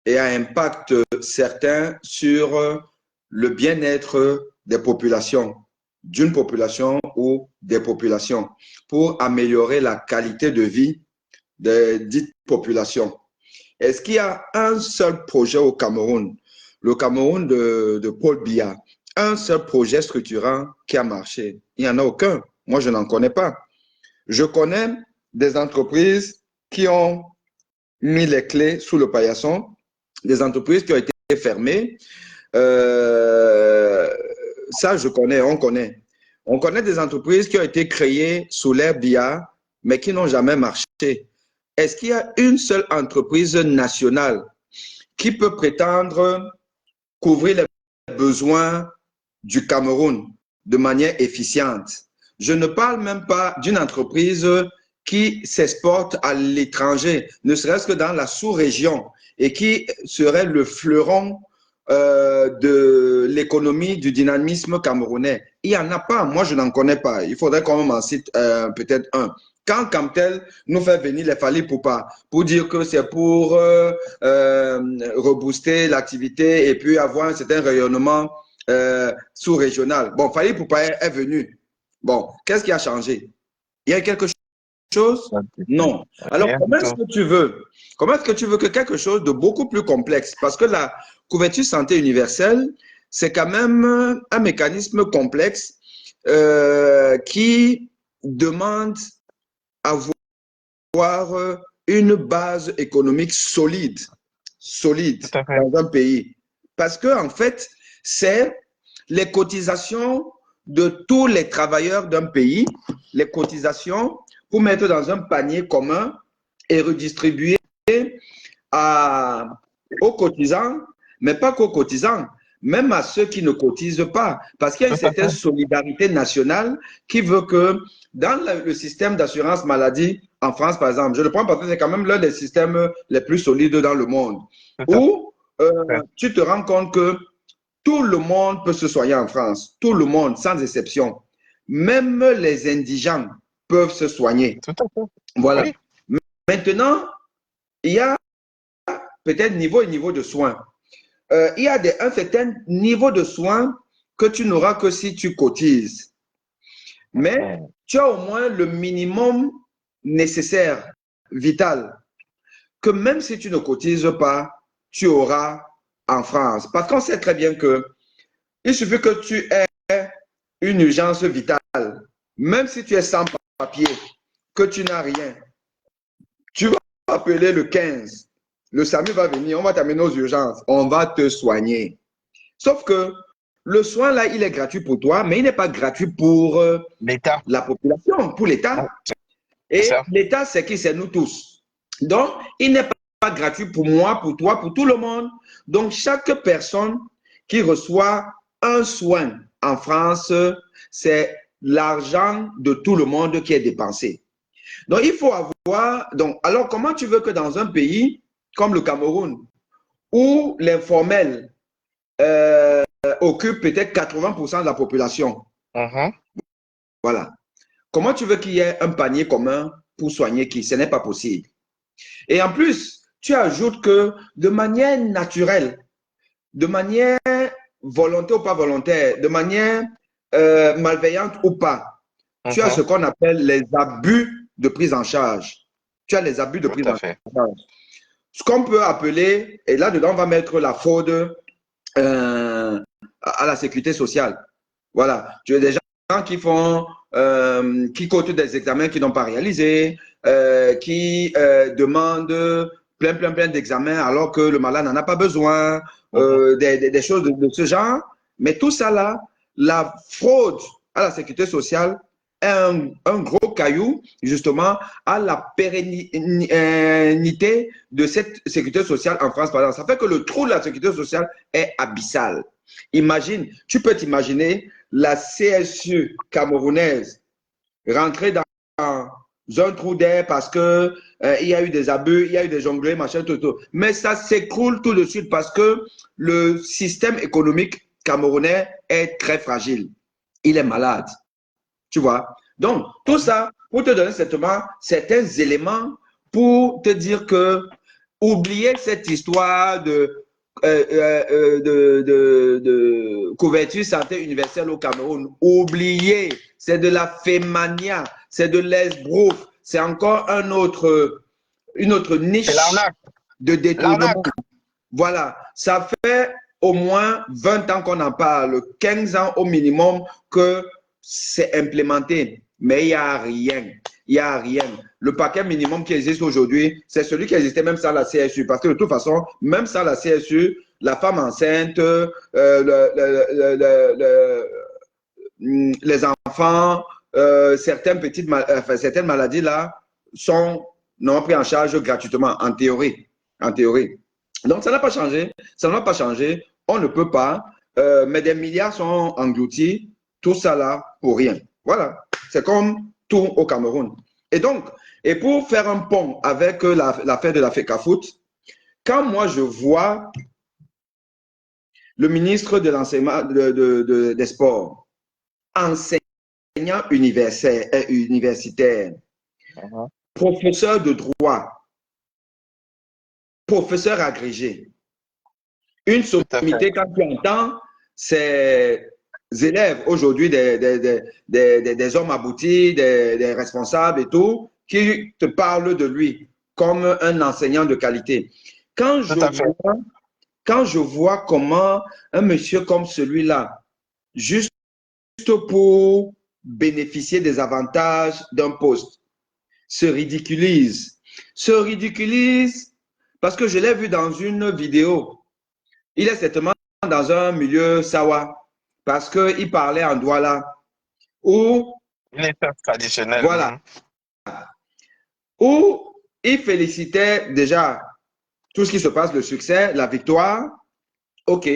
et a un impact certain sur le bien-être des populations, d'une population ou des populations, pour améliorer la qualité de vie des dites populations. Est-ce qu'il y a un seul projet au Cameroun, le Cameroun de Paul Biya, un seul projet structurant qui a marché? Il n'y en a aucun. Moi, je n'en connais pas. Je connais des entreprises qui ont mis les clés sous le paillasson, des entreprises qui ont été fermées. Ça, je connais, on connaît. On connaît des entreprises qui ont été créées sous l'ère Biya, mais qui n'ont jamais marché. Est-ce qu'il y a une seule entreprise nationale qui peut prétendre couvrir les besoins du Cameroun de manière efficiente? Je ne parle même pas d'une entreprise qui s'exporte à l'étranger, ne serait-ce que dans la sous-région, et qui serait le fleuron de l'économie, du dynamisme camerounais. Il n'y en a pas, moi je n'en connais pas. Il faudrait qu'on m'en cite peut-être un. Quand Camtel nous fait venir les Fally Ipupa pour dire que c'est pour rebooster l'activité et puis avoir un certain rayonnement sous-régional. Bon, Fally Ipupa est venu. Bon, qu'est-ce qui a changé? Il y a quelque chose? Non. Alors, comment est-ce que tu veux? Comment est-ce que tu veux que quelque chose de beaucoup plus complexe? Parce que la couverture santé universelle, c'est quand même un mécanisme complexe qui demande avoir une base économique solide dans un pays. Parce que, en fait, c'est les cotisations de tous les travailleurs d'un pays, les cotisations pour mettre dans un panier commun et redistribuer aux cotisants, mais pas qu'aux cotisants, même à ceux qui ne cotisent pas. Parce qu'il y a une certaine solidarité nationale qui veut que dans le système d'assurance maladie, en France par exemple, je le prends parce que c'est quand même l'un des systèmes les plus solides dans le monde, où tu te rends compte que tout le monde peut se soigner en France, tout le monde, sans exception. Même les indigents peuvent se soigner. Voilà. Oui. Maintenant, il y a peut-être niveau et niveau de soins. Il y a un certain niveau de soins que tu n'auras que si tu cotises. Mais tu as au moins le minimum nécessaire, vital, que même si tu ne cotises pas, tu auras en France. Parce qu'on sait très bien que il suffit que tu aies une urgence vitale, même si tu es sans papier, que tu n'as rien. Tu vas appeler le 15. Le SAMU va venir, on va t'amener aux urgences, on va te soigner. Sauf que le soin, là, il est gratuit pour toi, mais il n'est pas gratuit pour la population, pour l'État. Et l'État, c'est qui? C'est nous tous. Donc, il n'est pas gratuit pour moi, pour toi, pour tout le monde. Donc, chaque personne qui reçoit un soin en France, c'est l'argent de tout le monde qui est dépensé. Donc, il faut avoir... Donc, alors, comment tu veux que dans un pays comme le Cameroun, où l'informel occupe peut-être 80% de la population, voilà. Comment tu veux qu'il y ait un panier commun pour soigner qui? Ce n'est pas possible. Et en plus, tu ajoutes que de manière naturelle, de manière volontaire ou pas volontaire, de manière malveillante ou pas, tu as ce qu'on appelle les abus de prise en charge. Tu as les abus de prise en charge. Ce qu'on peut appeler, et là-dedans, on va mettre la fraude à la sécurité sociale. Voilà. Tu as des gens qui font, qui cotent des examens qu'ils n'ont pas réalisés, qui demandent plein d'examens alors que le malade n'en a pas besoin, des choses de ce genre. Mais tout ça là, la fraude à la sécurité sociale est un gros caillou justement à la pérennité de cette sécurité sociale en France. Par exemple, ça fait que le trou de la sécurité sociale est abyssal. Imagine, tu peux t'imaginer la CSU camerounaise rentrer dans un trou d'air parce que il y a eu des abus, il y a eu des jongleurs, machin, tout. Mais ça s'écroule tout de suite parce que le système économique camerounais est très fragile. Il est malade. Tu vois? Donc, tout ça pour te donner certains éléments pour te dire que oubliez cette histoire de couverture santé universelle au Cameroun. Oubliez, c'est de la fémania, c'est de l'esbrouf, c'est encore une autre niche de détournement. Voilà, ça fait au moins 20 ans qu'on en parle, 15 ans au minimum que c'est implémenté, mais il n'y a rien. Il n'y a rien. Le paquet minimum qui existe aujourd'hui, c'est celui qui existait même sans la CSU. Parce que de toute façon, même sans la CSU, la femme enceinte, les enfants, certaines maladies là sont non pris en charge gratuitement, en théorie. En théorie. Donc, ça n'a pas changé. Ça n'a pas changé. On ne peut pas. Mais des milliards sont engloutis. Tout ça là pour rien. Voilà. C'est comme tout au Cameroun. Et donc, et pour faire un pont avec l'affaire de la FECAFOOT, quand moi je vois le ministre de l'enseignement des sports, enseignant universitaire, professeur de droit, professeur agrégé, une sommité, quand tu entends ces élèves aujourd'hui, des hommes aboutis, des responsables et tout, qui te parlent de lui comme un enseignant de qualité. Quand je vois comment un monsieur comme celui-là, juste pour bénéficier des avantages d'un poste, se ridiculise parce que je l'ai vu dans une vidéo. Il est certainement dans un milieu sawa parce qu'il parlait en douala où Il est traditionnel. voilà, où il félicitait déjà tout ce qui se passe, le succès, la victoire. OK.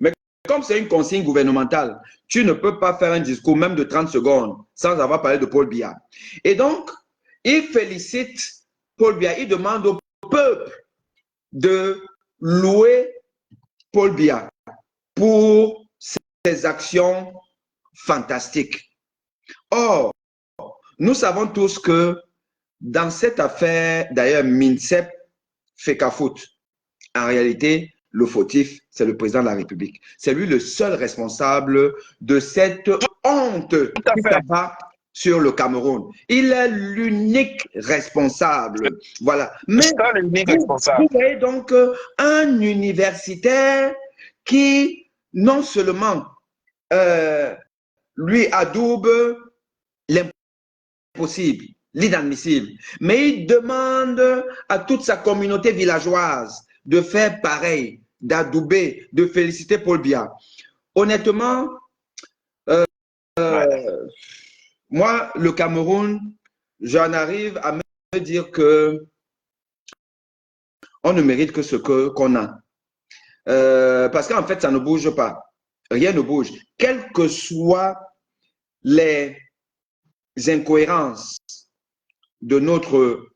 Mais comme c'est une consigne gouvernementale, tu ne peux pas faire un discours même de 30 secondes sans avoir parlé de Paul Biya. Et donc, il félicite Paul Biya. Il demande au peuple de louer Paul Biya pour ses actions fantastiques. Or, nous savons tous que dans cette affaire, d'ailleurs, MINSEP, FECAFOOT, en réalité, le fautif, c'est le président de la République. C'est lui le seul responsable de cette honte qui s'abat sur le Cameroun. Il est l'unique responsable. Voilà. Mais vous voyez donc un universitaire qui, non seulement lui adoube l'impossible, l'inadmissible, mais il demande à toute sa communauté villageoise de faire pareil, d'adouber, de féliciter Paul Biya. Honnêtement, moi, le Cameroun, j'en arrive à me dire que on ne mérite que ce qu'on a. Parce qu'en fait, ça ne bouge pas. Rien ne bouge. Quelles que soient les incohérences de notre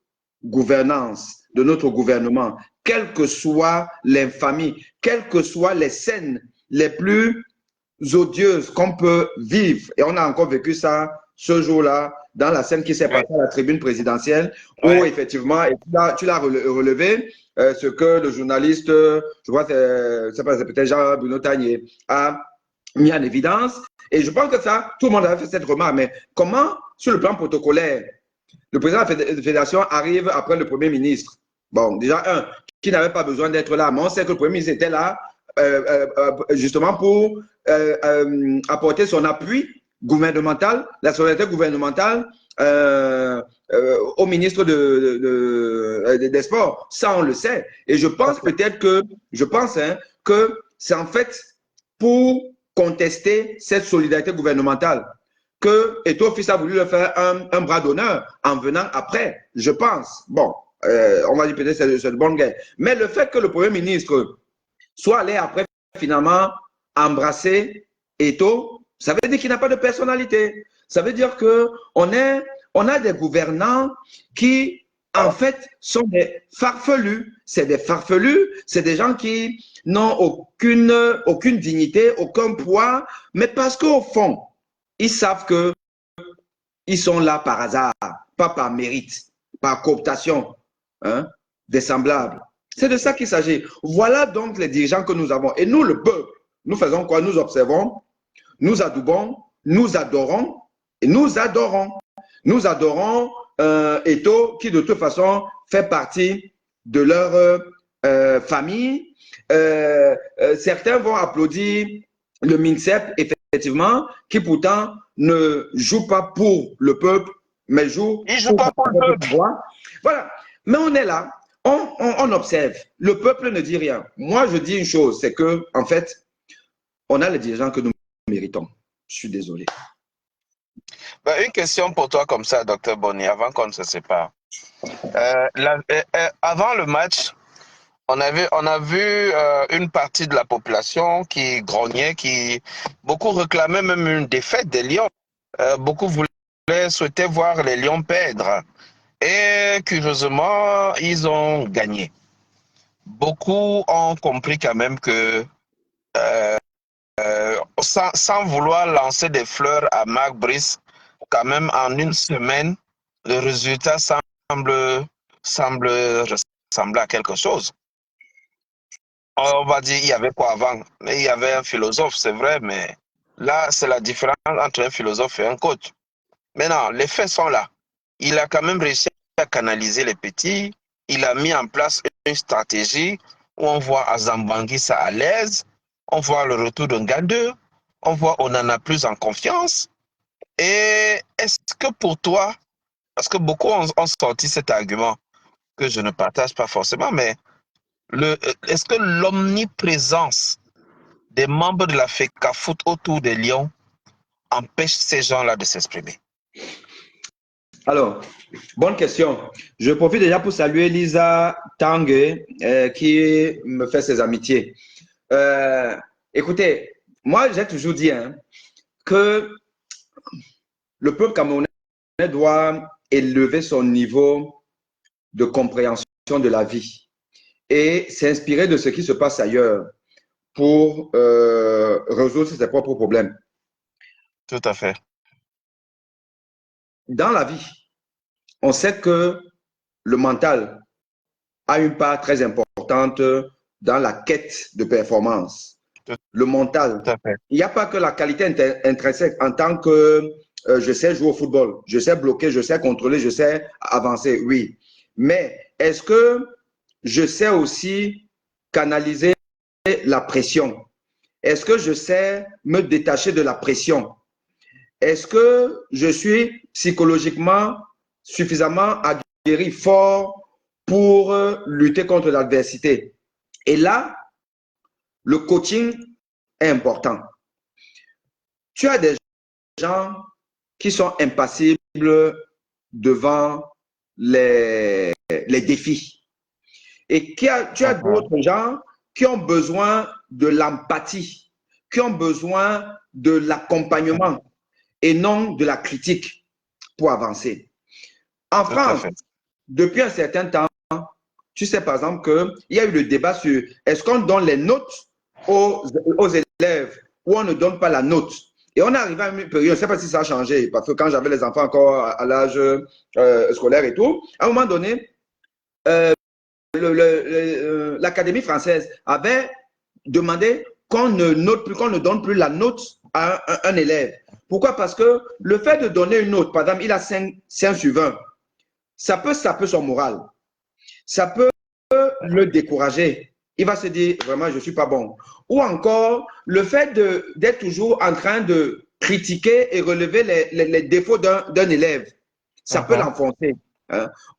gouvernance, de notre gouvernement, quelle que soit l'infamie, quelles que soient les scènes les plus odieuses qu'on peut vivre, et on a encore vécu ça ce jour-là, dans la scène qui s'est passée à la tribune présidentielle, où effectivement, et tu l'as relevé, ce que le journaliste, je vois, c'est peut-être Jean-Bruno Tagné, a mis en évidence. Et je pense que ça, tout le monde avait fait cette remarque, mais comment, sur le plan protocolaire, le président de la fédération arrive après le Premier ministre? Bon, déjà, qui n'avait pas besoin d'être là, mais on sait que le Premier ministre était là justement pour apporter son appui gouvernemental, la solidarité gouvernementale au ministre des Sports. Ça, on le sait. Et je pense peut-être que, que c'est en fait pour contester cette solidarité gouvernementale que Eto'o Fils a voulu le faire un bras d'honneur en venant après, je pense. Bon, on va dire peut-être que c'est de bonne guerre. Mais le fait que le Premier ministre soit allé après finalement embrasser Eto'o, ça veut dire qu'il n'a pas de personnalité. Ça veut dire qu'on a des gouvernants qui, en fait, sont des farfelus. C'est des farfelus, c'est des gens qui n'ont aucune dignité, aucun poids, mais parce qu'au fond, ils savent qu'ils sont là par hasard, pas par mérite, par cooptation, hein, des semblables. C'est de ça qu'il s'agit. Voilà donc les dirigeants que nous avons. Et nous, le peuple, nous faisons quoi? Nous observons, nous adoubons, nous adorons et nous adorons. Nous adorons Eto'o qui de toute façon fait partie de leur famille. Certains vont applaudir le MINSEP, effectivement, qui pourtant ne joue pas pour le peuple, mais joue Il joue pas pour le peuple. pouvoir. Voilà. Mais on est là, on observe. Le peuple ne dit rien. Moi, je dis une chose, c'est que, en fait, on a les dirigeants que nous méritons. Je suis désolé. Ben, une question pour toi comme ça, Docteur Bonny, avant qu'on ne se sépare. Avant le match, on a vu une partie de la population qui grognait, beaucoup réclamaient même une défaite des Lions. Beaucoup souhaitaient voir les Lions perdre. Et curieusement, ils ont gagné. Beaucoup ont compris quand même que, sans vouloir lancer des fleurs à Marc Brice, quand même en une semaine, le résultat semble ressembler à quelque chose. On va dire, il y avait quoi avant? Il y avait un philosophe, c'est vrai, mais là, c'est la différence entre un philosophe et un coach. Maintenant, les faits sont là. Il a quand même réussi à canaliser les petits. Il a mis en place une stratégie où on voit Azambangisa à l'aise, on voit le retour d'un Gandeux, on voit Onana plus en confiance. Et est-ce que pour toi, parce que beaucoup ont sorti cet argument que je ne partage pas forcément, mais est-ce que l'omniprésence des membres de la FECAFOOT autour des Lions empêche ces gens-là de s'exprimer? Alors, bonne question. Je profite déjà pour saluer Lisa Tangue qui me fait ses amitiés. Écoutez, moi j'ai toujours dit que le peuple camerounais doit élever son niveau de compréhension de la vie et s'inspirer de ce qui se passe ailleurs pour résoudre ses propres problèmes. Tout à fait. Dans la vie, on sait que le mental a une part très importante dans la quête de performance. Le mental, il n'y a pas que la qualité intrinsèque en tant que je sais jouer au football, je sais bloquer, je sais contrôler, je sais avancer, oui. Mais est-ce que je sais aussi canaliser la pression? Est-ce que je sais me détacher de la pression? Est-ce que je suis psychologiquement suffisamment aguerri, fort pour lutter contre l'adversité? Et là, le coaching est important. Tu as des gens qui sont impassibles devant les défis. Et tu as d'autres gens qui ont besoin de l'empathie, qui ont besoin de l'accompagnement et non de la critique pour avancer. En France, depuis un certain temps, tu sais par exemple qu'il y a eu le débat sur est-ce qu'on donne les notes aux élèves ou on ne donne pas la note. Et on est arrivé à une période, je ne sais pas si ça a changé, parce que quand j'avais les enfants encore à l'âge scolaire et tout, à un moment donné, l'Académie française avait demandé qu'on ne donne plus la note à un élève. Pourquoi? Parce que le fait de donner une note, par exemple, il a 5 sur 20, ça peut saper son moral. Ça peut le décourager. Il va se dire, vraiment, je ne suis pas bon. Ou encore, le fait d'être toujours en train de critiquer et relever les défauts d'un élève, ça peut l'enfoncer.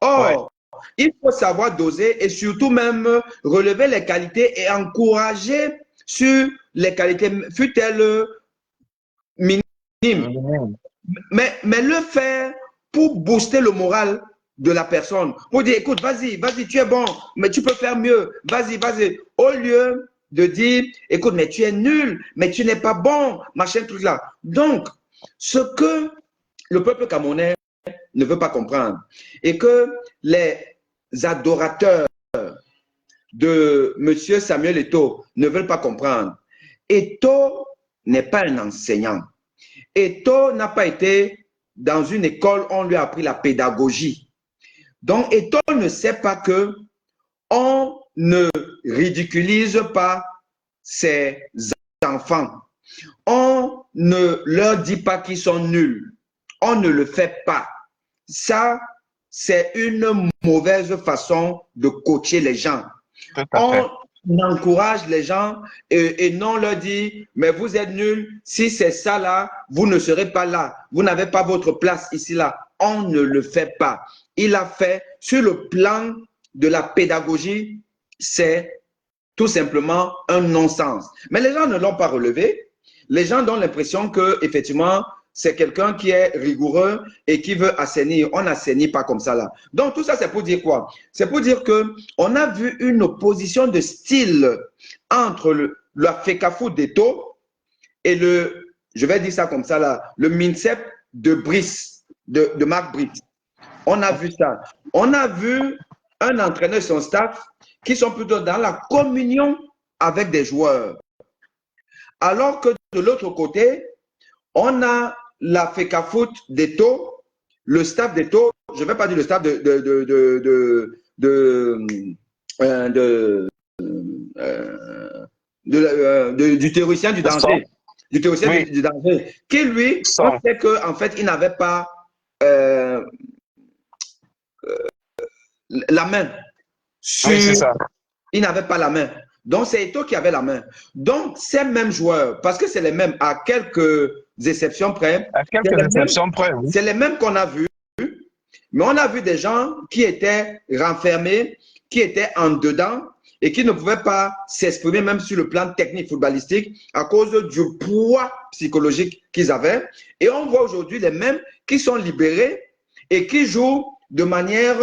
Or, il faut savoir doser et surtout même relever les qualités et encourager sur les qualités, fut-elles minimes. Mais le faire pour booster le moral de la personne, pour dire, écoute, vas-y, tu es bon, mais tu peux faire mieux, vas-y. Au lieu de dire, écoute, mais tu es nul, mais tu n'es pas bon, machin, tout là. Donc, ce que le peuple camerounais ne veut pas comprendre et que les adorateurs de M. Samuel Eto'o ne veulent pas comprendre. Eto'o n'est pas un enseignant. Eto'o n'a pas été dans une école où on lui a appris la pédagogie. Donc, Eto'o ne sait pas que on ne ridiculise pas ses enfants. On ne leur dit pas qu'ils sont nuls. On ne le fait pas. Ça, c'est une mauvaise façon de coacher les gens. Tout à fait. On encourage les gens et non leur dit, mais vous êtes nuls, si c'est ça là, vous ne serez pas là, vous n'avez pas votre place ici là. On ne le fait pas. Il a fait sur le plan de la pédagogie, c'est tout simplement un non-sens. Mais les gens ne l'ont pas relevé. Les gens ont l'impression que effectivement c'est quelqu'un qui est rigoureux et qui veut assainir. On n'assainit pas comme ça là. Donc tout ça c'est pour dire quoi? C'est pour dire que on a vu une opposition de style entre la FECAFOOT d'Eto et je vais dire ça comme ça là, le MINSEP de Brice, de Marc Brice. On a vu ça. On a vu un entraîneur et son staff qui sont plutôt dans la communion avec des joueurs. Alors que de l'autre côté, on a la FECAFOOT d'Eto, le staff d'Eto, je ne vais pas dire le staff du théoricien du danger, du danger, qui lui, on sait qu'en fait, il n'avait pas la main. Oui, c'est ça. Il n'avait pas la main. Donc, c'est Eto qui avait la main. Donc, ces mêmes joueurs, parce que c'est les mêmes, à quelques exceptions près. À quelques exceptions près, oui. C'est les mêmes qu'on a vus, mais on a vu des gens qui étaient renfermés, qui étaient en dedans et qui ne pouvaient pas s'exprimer même sur le plan technique footballistique à cause du poids psychologique qu'ils avaient. Et on voit aujourd'hui les mêmes qui sont libérés et qui jouent de manière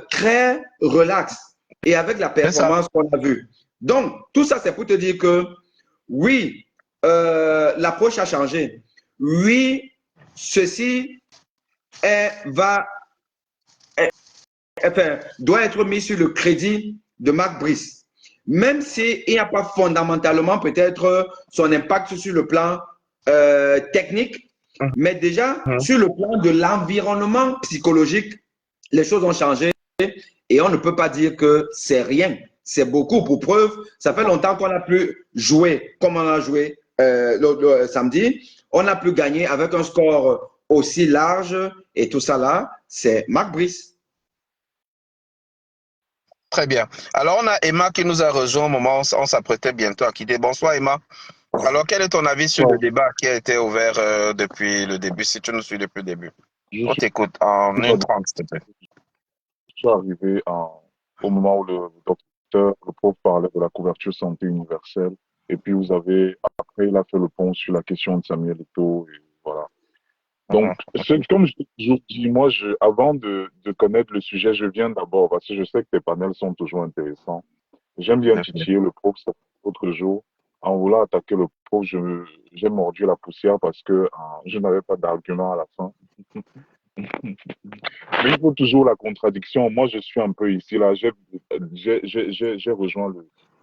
très relaxe et avec la performance qu'on a vue. Donc, tout ça, c'est pour te dire que oui, l'approche a changé. Oui, ceci doit être mis sur le crédit de Marc Brice. Même s'il n'y a pas fondamentalement peut-être son impact sur le plan technique, mais déjà sur le plan de l'environnement psychologique, les choses ont changé et on ne peut pas dire que c'est rien. C'est beaucoup. Pour preuve, ça fait longtemps qu'on n'a plus joué comme on a joué le samedi. On n'a plus gagné avec un score aussi large et tout ça là, c'est Marc Brice. Très bien. Alors, on a Emma qui nous a rejoint au moment où on s'apprêtait bientôt à quitter. Bonsoir Emma. Alors, quel est ton avis sur le débat qui a été ouvert depuis le début, si tu nous suis depuis le début? On t'écoute en 1h30, s'il te plaît. Je suis arrivé au moment où le docteur, le prof parlait de la couverture santé universelle. Et puis, après, il a fait le pont sur la question de Samuel Eto'o. Et voilà. Donc, comme je dis, moi, avant de connaître le sujet, je viens d'abord, parce que je sais que tes panels sont toujours intéressants. J'aime bien titiller le prof. L'autre jour, en voulant attaquer le prof, j'ai mordu la poussière parce que je n'avais pas d'argument à la fin. Mais il faut toujours la contradiction. Moi, je suis un peu ici, là. J'ai rejoint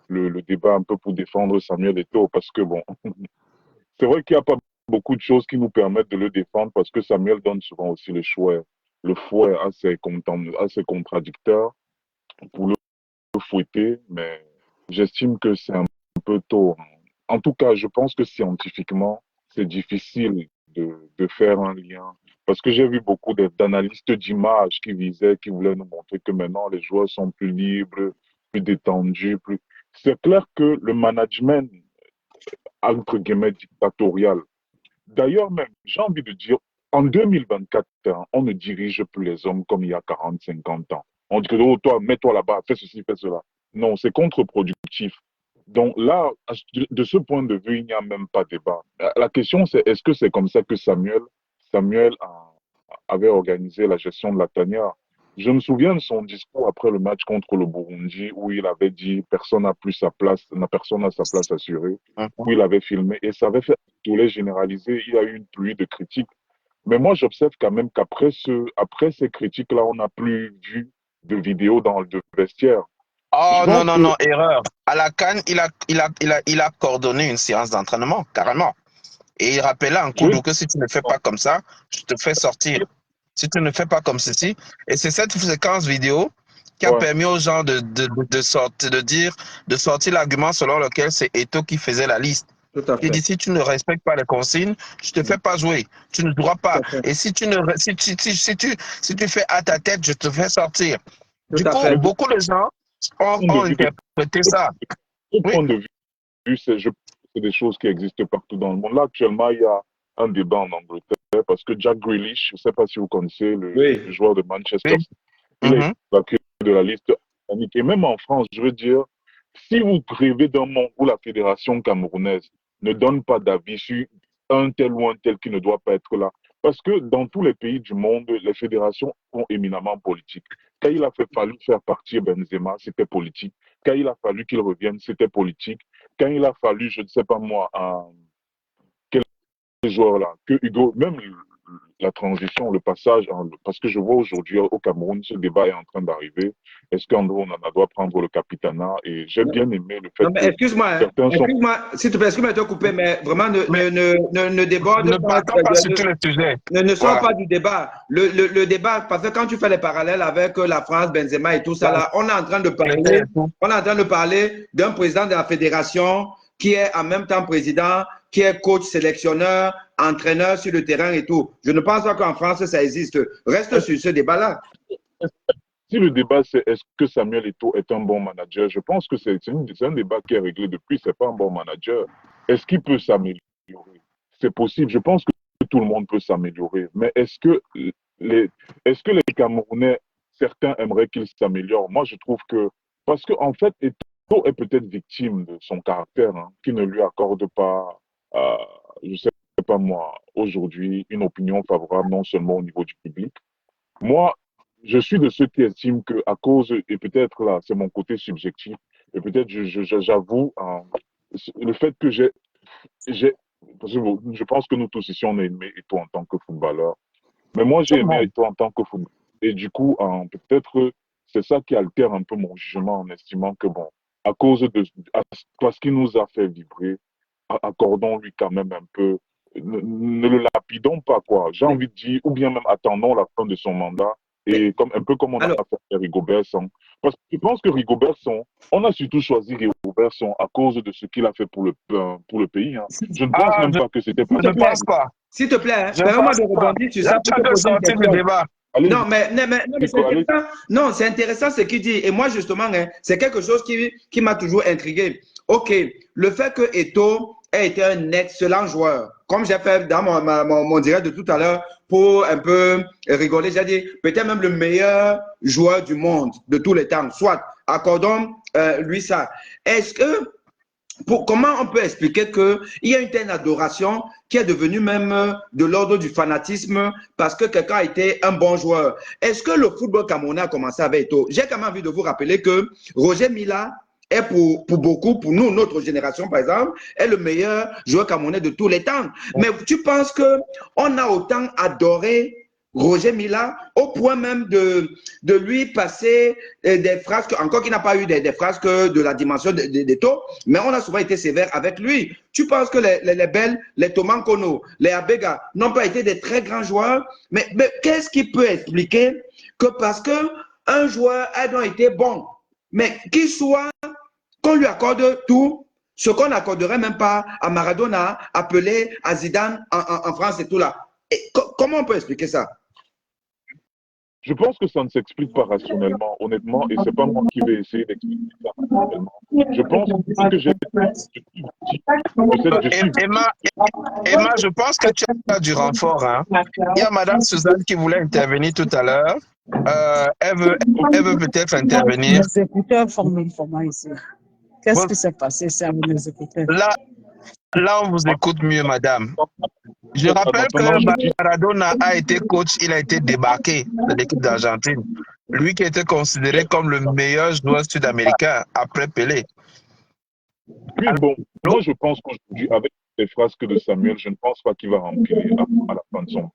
le débat un peu pour défendre Samuel Eto'o parce que, bon, c'est vrai qu'il n'y a pas beaucoup de choses qui nous permettent de le défendre parce que Samuel donne souvent aussi le fouet à ses contradicteurs pour le fouetter, mais j'estime que c'est un peu tôt. En tout cas, je pense que scientifiquement, c'est difficile de faire un lien. Parce que j'ai vu beaucoup d'analystes d'images qui voulaient nous montrer que maintenant les joueurs sont plus libres, plus détendus. C'est clair que le management, entre guillemets, dictatorial. D'ailleurs même, j'ai envie de dire, en 2024, on ne dirige plus les hommes comme il y a 40, 50 ans. On dit que oh, toi, mets-toi là-bas, fais ceci, fais cela. Non, c'est contre-productif. Donc là, de ce point de vue, il n'y a même pas débat. La question, c'est est-ce que c'est comme ça que Samuel avait organisé la gestion de la tanière? Je me souviens de son discours après le match contre le Burundi où il avait dit personne n'a plus sa place, personne n'a sa place assurée, où il avait filmé et ça avait fait un tollé généralisé. Il y a eu une pluie de critiques. Mais moi, j'observe quand même qu'après après ces critiques-là, on n'a plus vu de vidéos dans le vestiaire. Oh non, erreur. À la CAN, il a coordonné une séance d'entraînement, carrément. Et il rappelait en cours que si tu ne fais pas comme ça, je te fais sortir. Si tu ne fais pas comme ceci. Et c'est cette séquence vidéo qui a Ouais, permis aux gens de sortir l'argument selon lequel c'est Eto'o qui faisait la liste. Tout à Il fait. dit, si tu ne respectes pas les consignes, je te fais pas jouer. Tu ne dois Tout pas. à fait. Et si tu ne, si tu fais à ta tête, je te fais sortir. Tout Du à coup, mais fait. de beaucoup de gens point de ont vue, interprété ça. de Oui. point de vue, je pense que c'est des choses qui existent partout dans le monde. Là, actuellement, il y a un débat en Angleterre parce que Jack Grealish, je ne sais pas si vous connaissez le Oui. joueur de Manchester, Oui. il a Mhm. été évacué de la liste britannique. Et même en France, je veux dire, si vous rêvez d'un monde où la fédération camerounaise ne donne pas d'avis sur un tel ou un tel qui ne doit pas être là, parce que dans tous les pays du monde, les fédérations sont éminemment politiques. Quand il a fallu faire partir Benzema, c'était politique. Quand il a fallu qu'il revienne, c'était politique. Quand il a fallu, je ne sais pas moi, quel joueur-là, que Hugo, même la transition, le passage, parce que je vois aujourd'hui au Cameroun, ce débat est en train d'arriver. Est-ce qu'Andro Onana doit prendre le capitanat? Et j'ai bien aimé le fait Non, mais que excuse-moi, hein. certains sont. Excuse-moi, s'il te plaît, excuse-moi de te couper, mais vraiment Mais ne déborde ne pas, partons pas sur tous les sujets. ne sors Voilà. pas du débat. Le débat, parce que quand tu fais les parallèles avec la France, Benzema et tout ça, là, on est en train de parler, on est en train de parler d'un président de la fédération qui est en même temps président, qui est coach, sélectionneur, entraîneur sur le terrain et tout. Je ne pense pas qu'en France, ça existe. Reste sur ce débat-là. Si le débat c'est est-ce que Samuel Eto'o est un bon manager, je pense que c'est un débat qui est réglé depuis, c'est pas un bon manager. Est-ce qu'il peut s'améliorer? C'est possible, je pense que tout le monde peut s'améliorer, mais les, est-ce que les Camerounais, certains aimeraient qu'il s'améliore? Moi, je trouve que, parce qu'en fait, Eto'o est peut-être victime de son caractère, hein, qui ne lui accorde pas, euh, je sais pas moi, aujourd'hui, une opinion favorable non seulement au niveau du public. Moi, je suis de ceux qui estiment que à cause, et peut-être là, c'est mon côté subjectif, et peut-être j'avoue, le fait que j'ai, parce que je pense que nous tous ici, on a aimé Eto'o en tant que footballeur, mais moi, j'ai aimé Eto'o en tant que footballeur. Et du coup, peut-être c'est ça qui altère un peu mon jugement en estimant que, bon, à cause de, parce qu'il nous a fait vibrer, accordons-lui quand même un peu, ne le lapidons pas, quoi. J'ai envie de dire, ou bien même attendons la fin de son mandat, Mais, et un peu comme on a alors, fait avec Rigobert Song. Parce que je pense que Rigobert Song, on a surtout choisi Rigobert Song à cause de ce qu'il a fait pour le pays, hein. Je ne pense Ah, même pas que c'était s'il parce te je ne qu'il a. plaît, pense pas. s'il te plaît, hein, Je ne permets-moi pense de pas. rebondir sur Là, ça tu pour as te de poser une sortir du question. débat. Allez, Non, mais c'est allez. intéressant. Non, c'est intéressant ce qu'il dit. Et moi, justement, hein, c'est quelque chose qui m'a toujours intrigué. OK, le fait que Eto'o ait été un excellent joueur, comme j'ai fait dans mon direct de tout à l'heure pour un peu rigoler, j'ai dit peut-être même le meilleur joueur du monde de tous les temps. Soit, accordons lui ça. Est-ce que comment on peut expliquer qu'il y a une telle adoration qui est devenue même de l'ordre du fanatisme parce que quelqu'un a été un bon joueur? Est-ce que le football camerounais a commencé avec Eto'o? J'ai quand même envie de vous rappeler que Roger Mila est pour beaucoup, pour nous, notre génération par exemple, est le meilleur joueur camerounais de tous les temps. Mais tu penses qu'on a autant adoré Roger Mila, au point même de lui passer des phrases, encore qu'il n'a pas eu des phrases que de la dimension des taux, mais on a souvent été sévère avec lui. Tu penses que les Belles, les Thomas Kono, les Abega n'ont pas été des très grands joueurs, mais qu'est-ce qui peut expliquer que parce qu'un joueur a été bon, mais qu'il soit, qu'on lui accorde tout, ce qu'on n'accorderait même pas à Maradona, appelé à Zidane en France et tout là. Et comment on peut expliquer ça? Je pense que ça ne s'explique pas rationnellement, honnêtement, et c'est pas moi qui vais essayer d'expliquer ça rationnellement. Je pense que puisque je suis Emma, Emma, je pense que tu as du renfort. Hein. Il y a Madame Suzanne qui voulait intervenir tout à l'heure. Elle veut peut-être intervenir. Les écouteurs font même pour moi ici. Qu'est-ce Bon, qui s'est passé, c'est avec les écouteurs? là, on vous écoute mieux, Madame. Je rappelle que maintenant, je dis, Maradona a été coach, il a été débarqué de l'équipe d'Argentine. Lui qui était considéré comme le meilleur joueur sud-américain après Pelé. puis bon, moi je pense qu'aujourd'hui, avec les frasques de Samuel, je ne pense pas qu'il va remplir à la fin de son.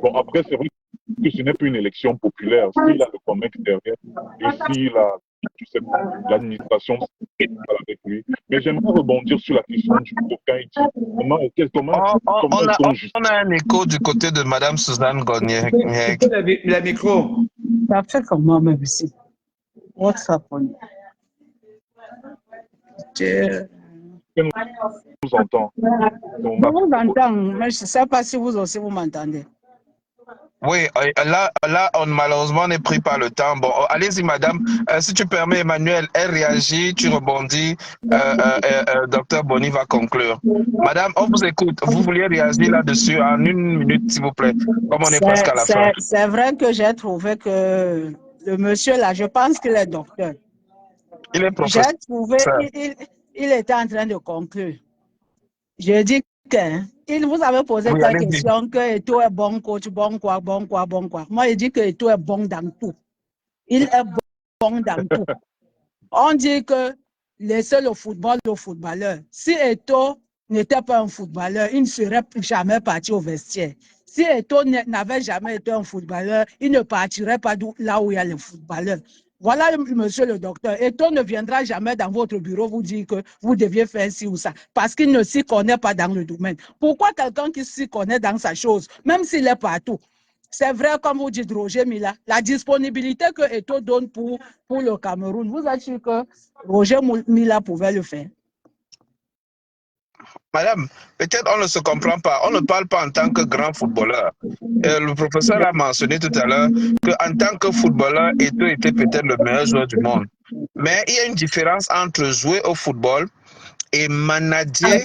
Bon, après, c'est vrai que ce n'est plus une élection populaire. S'il a le COMEX derrière, et s'il a, je sais pas, l'administration avec lui. Mais j'aimerais rebondir sur la question du coquin. On a un écho du côté de Madame Suzanne Gonier. Le micro. Ça fait comment même ici? WhatsApp. Je nous entend. Donc, vous entends, mais je ne sais pas si vous aussi vous m'entendez. Oui, là, malheureusement, n'est pris par le temps. Bon, allez-y, madame. Si tu permets, Emmanuel, elle réagit, tu rebondis. Docteur Boni va conclure. Madame, on vous écoute. Vous vouliez réagir là-dessus en 1 minute, s'il vous plaît, comme on est presque à la fin. C'est vrai que j'ai trouvé que le monsieur là, je pense qu'il est docteur. Il est professeur. J'ai trouvé, il était en train de conclure. Je dis que vous avez posé la question que Eto'o est bon coach, bon quoi. Moi, je dis que Eto'o est bon dans tout. Il est bon dans tout. On dit que laissez le football aux footballeurs. Si Eto'o n'était pas un footballeur, il ne serait jamais parti au vestiaire. Si Eto'o n'avait jamais été un footballeur, il ne partirait pas là où il y a les footballeurs. Voilà, monsieur le docteur. Eto'o ne viendra jamais dans votre bureau vous dire que vous deviez faire ci ou ça, parce qu'il ne s'y connaît pas dans le domaine. Pourquoi quelqu'un qui s'y connaît dans sa chose, même s'il est partout? C'est vrai, comme vous dites, Roger Mila, la disponibilité que Eto'o donne pour le Cameroun, vous êtes sûr que Roger Mila pouvait le faire? Madame, peut-être on ne se comprend pas. On ne parle pas en tant que grand footballeur. Le professeur a mentionné tout à l'heure qu'en tant que footballeur, Eto'o était peut-être le meilleur joueur du monde. Mais il y a une différence entre jouer au football et manager,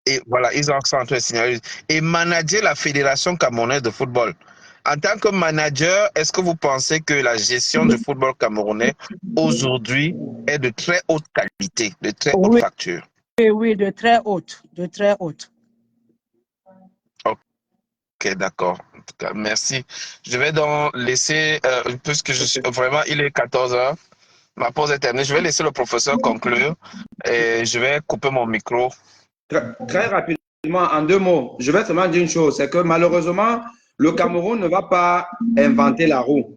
et voilà, ils ont ça entre signaler, et manager la fédération camerounaise de football. En tant que manager, est-ce que vous pensez que la gestion du football camerounais aujourd'hui est de très haute qualité, de très haute facture? Oui, de très haute, de très haute. Ok, d'accord. En tout cas, merci. Je vais donc laisser, puisque je suis vraiment, il est 14 h, ma pause est terminée. Je vais laisser le professeur conclure et je vais couper mon micro. Très rapidement, en 2 mots, je vais seulement dire une chose, c'est que malheureusement, le Cameroun ne va pas inventer la roue.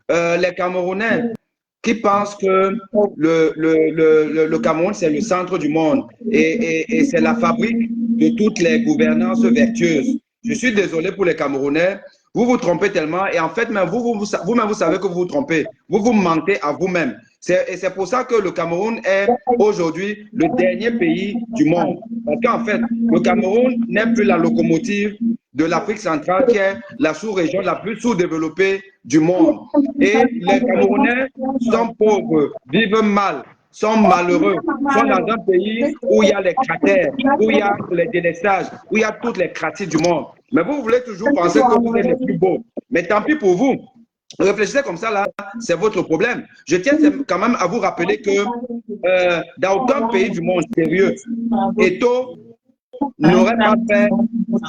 Les Camerounais qui pensent que le Cameroun, c'est le centre du monde et c'est la fabrique de toutes les gouvernances vertueuses. Je suis désolé pour les Camerounais, vous vous trompez tellement et en fait, même vous-même, vous savez que vous vous trompez. Vous vous mentez à vous-même. Et c'est pour ça que le Cameroun est aujourd'hui le dernier pays du monde. Parce qu'en fait, le Cameroun n'est plus la locomotive de l'Afrique centrale qui est la sous-région la plus sous-développée du monde. Et les Camerounais sont pauvres, vivent mal, sont malheureux, sont dans un pays où il y a les cratères, où il y a les délestages, où il y a toutes les cratiques du monde. Mais vous voulez toujours penser que vous êtes les plus beaux. Mais tant pis pour vous. Réfléchissez comme ça, là, c'est votre problème. Je tiens quand même à vous rappeler que dans aucun pays du monde sérieux, Eto'o n'aurait pas fait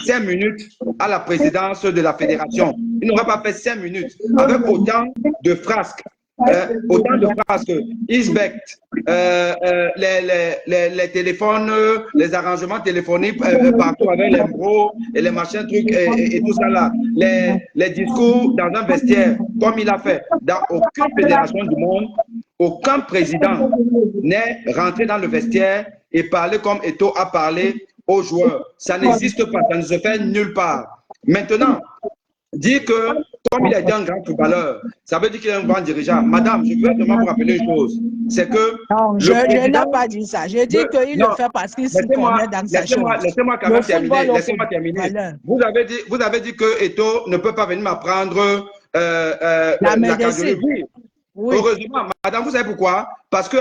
5 minutes à la présidence de la fédération. Il n'aurait pas fait 5 minutes avec autant de frasques. Isbect, les téléphones, les arrangements téléphoniques partout avec les bros et les machins trucs et tout ça là, les discours dans un vestiaire comme il a fait. Dans aucune fédération du monde, aucun président n'est rentré dans le vestiaire et parlé comme Eto'o a parlé aux joueurs. Ça n'existe pas, ça ne se fait nulle part. Maintenant, dire que comme il a été un grand footballeur, ça veut dire qu'il est un grand dirigeant. Madame, je veux seulement vous rappeler une chose. C'est que. Non, je n'ai pas dit ça. J'ai dit qu'il le fait parce qu'il s'y connaît dans sa chose. Laissez-moi quand même terminer. Laissez-moi terminer. Vous avez dit que Eto'o ne peut pas venir m'apprendre la médecine. Oui. Heureusement, madame, vous savez pourquoi? Parce que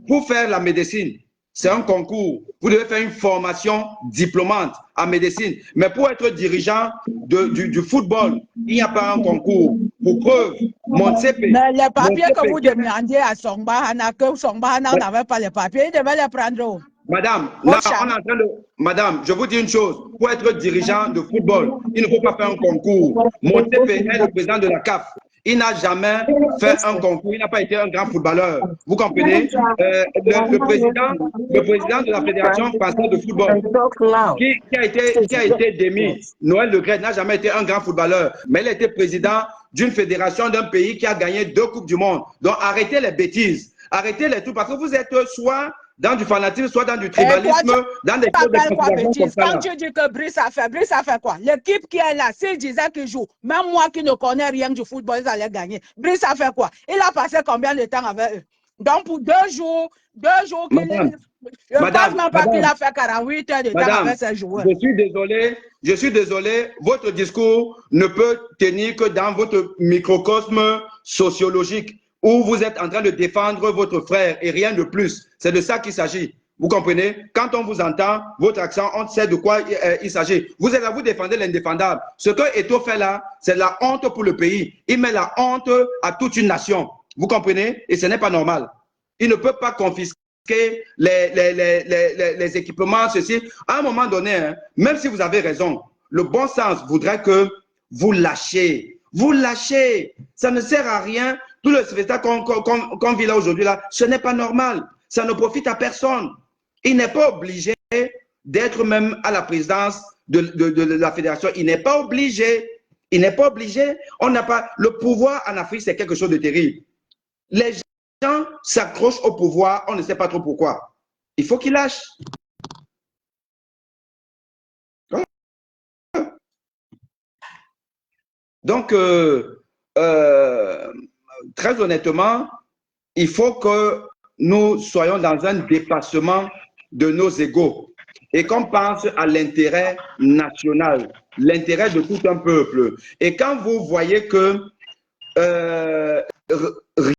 pour faire la médecine, c'est un concours. Vous devez faire une formation diplômante en médecine. Mais pour être dirigeant du football, il n'y a pas un concours. Pour preuve, mon CP. Mais les papiers que vous demandiez à Songba Hana, que Songba Hana n'avait pas les papiers, il devait les prendre. Madame, là, on est en train de... Madame, je vous dis une chose. Pour être dirigeant de football, il ne faut pas faire un concours. Mon CP est le président de la CAF. Il n'a jamais fait un concours, il n'a pas été un grand footballeur. Vous comprenez? Le président de la Fédération française de football, qui a été démis, Noël Le Graët n'a jamais été un grand footballeur, mais il a été président d'une fédération d'un pays qui a gagné 2 Coupes du Monde. Donc arrêtez les bêtises, arrêtez les tout, parce que vous êtes soit dans du fanatisme, soit dans du Et toi, tribalisme, tu dans des choses de appelles quoi considération bêtise? comme ça, Quand là. tu dis que Brice a fait quoi? L'équipe qui est là, s'il disait qu'il joue, même moi qui ne connais rien du football, ils allaient gagner. Brice a fait quoi? Il a passé combien de temps avec eux? Donc pour 2 jours qu'il Madame, je ne pense madame, même pas qu'il madame, a fait 48 heures de temps madame, avec ses joueurs. je suis désolé, votre discours ne peut tenir que dans votre microcosme sociologique où vous êtes en train de défendre votre frère et rien de plus. C'est de ça qu'il s'agit. Vous comprenez? Quand on vous entend, votre accent, on sait de quoi il s'agit. Vous êtes là, vous défendez l'indéfendable. Ce que Eto'o fait là, c'est la honte pour le pays. Il met la honte à toute une nation. Vous comprenez? Et ce n'est pas normal. Il ne peut pas confisquer les équipements, ceci. À un moment donné, hein, même si vous avez raison, le bon sens voudrait que vous lâchiez. Vous lâchez. Ça ne sert à rien. Tout le spectacle qu'on vit là aujourd'hui, là, ce n'est pas normal. Ça ne profite à personne. Il n'est pas obligé d'être même à la présidence de la fédération. Il n'est pas obligé. Il n'est pas obligé. On n'a pas. Le pouvoir en Afrique, c'est quelque chose de terrible. Les gens s'accrochent au pouvoir, on ne sait pas trop pourquoi. Il faut qu'ils lâchent. Donc, très honnêtement, il faut que nous soyons dans un dépassement de nos égos et qu'on pense à l'intérêt national, l'intérêt de tout un peuple. Et quand vous voyez que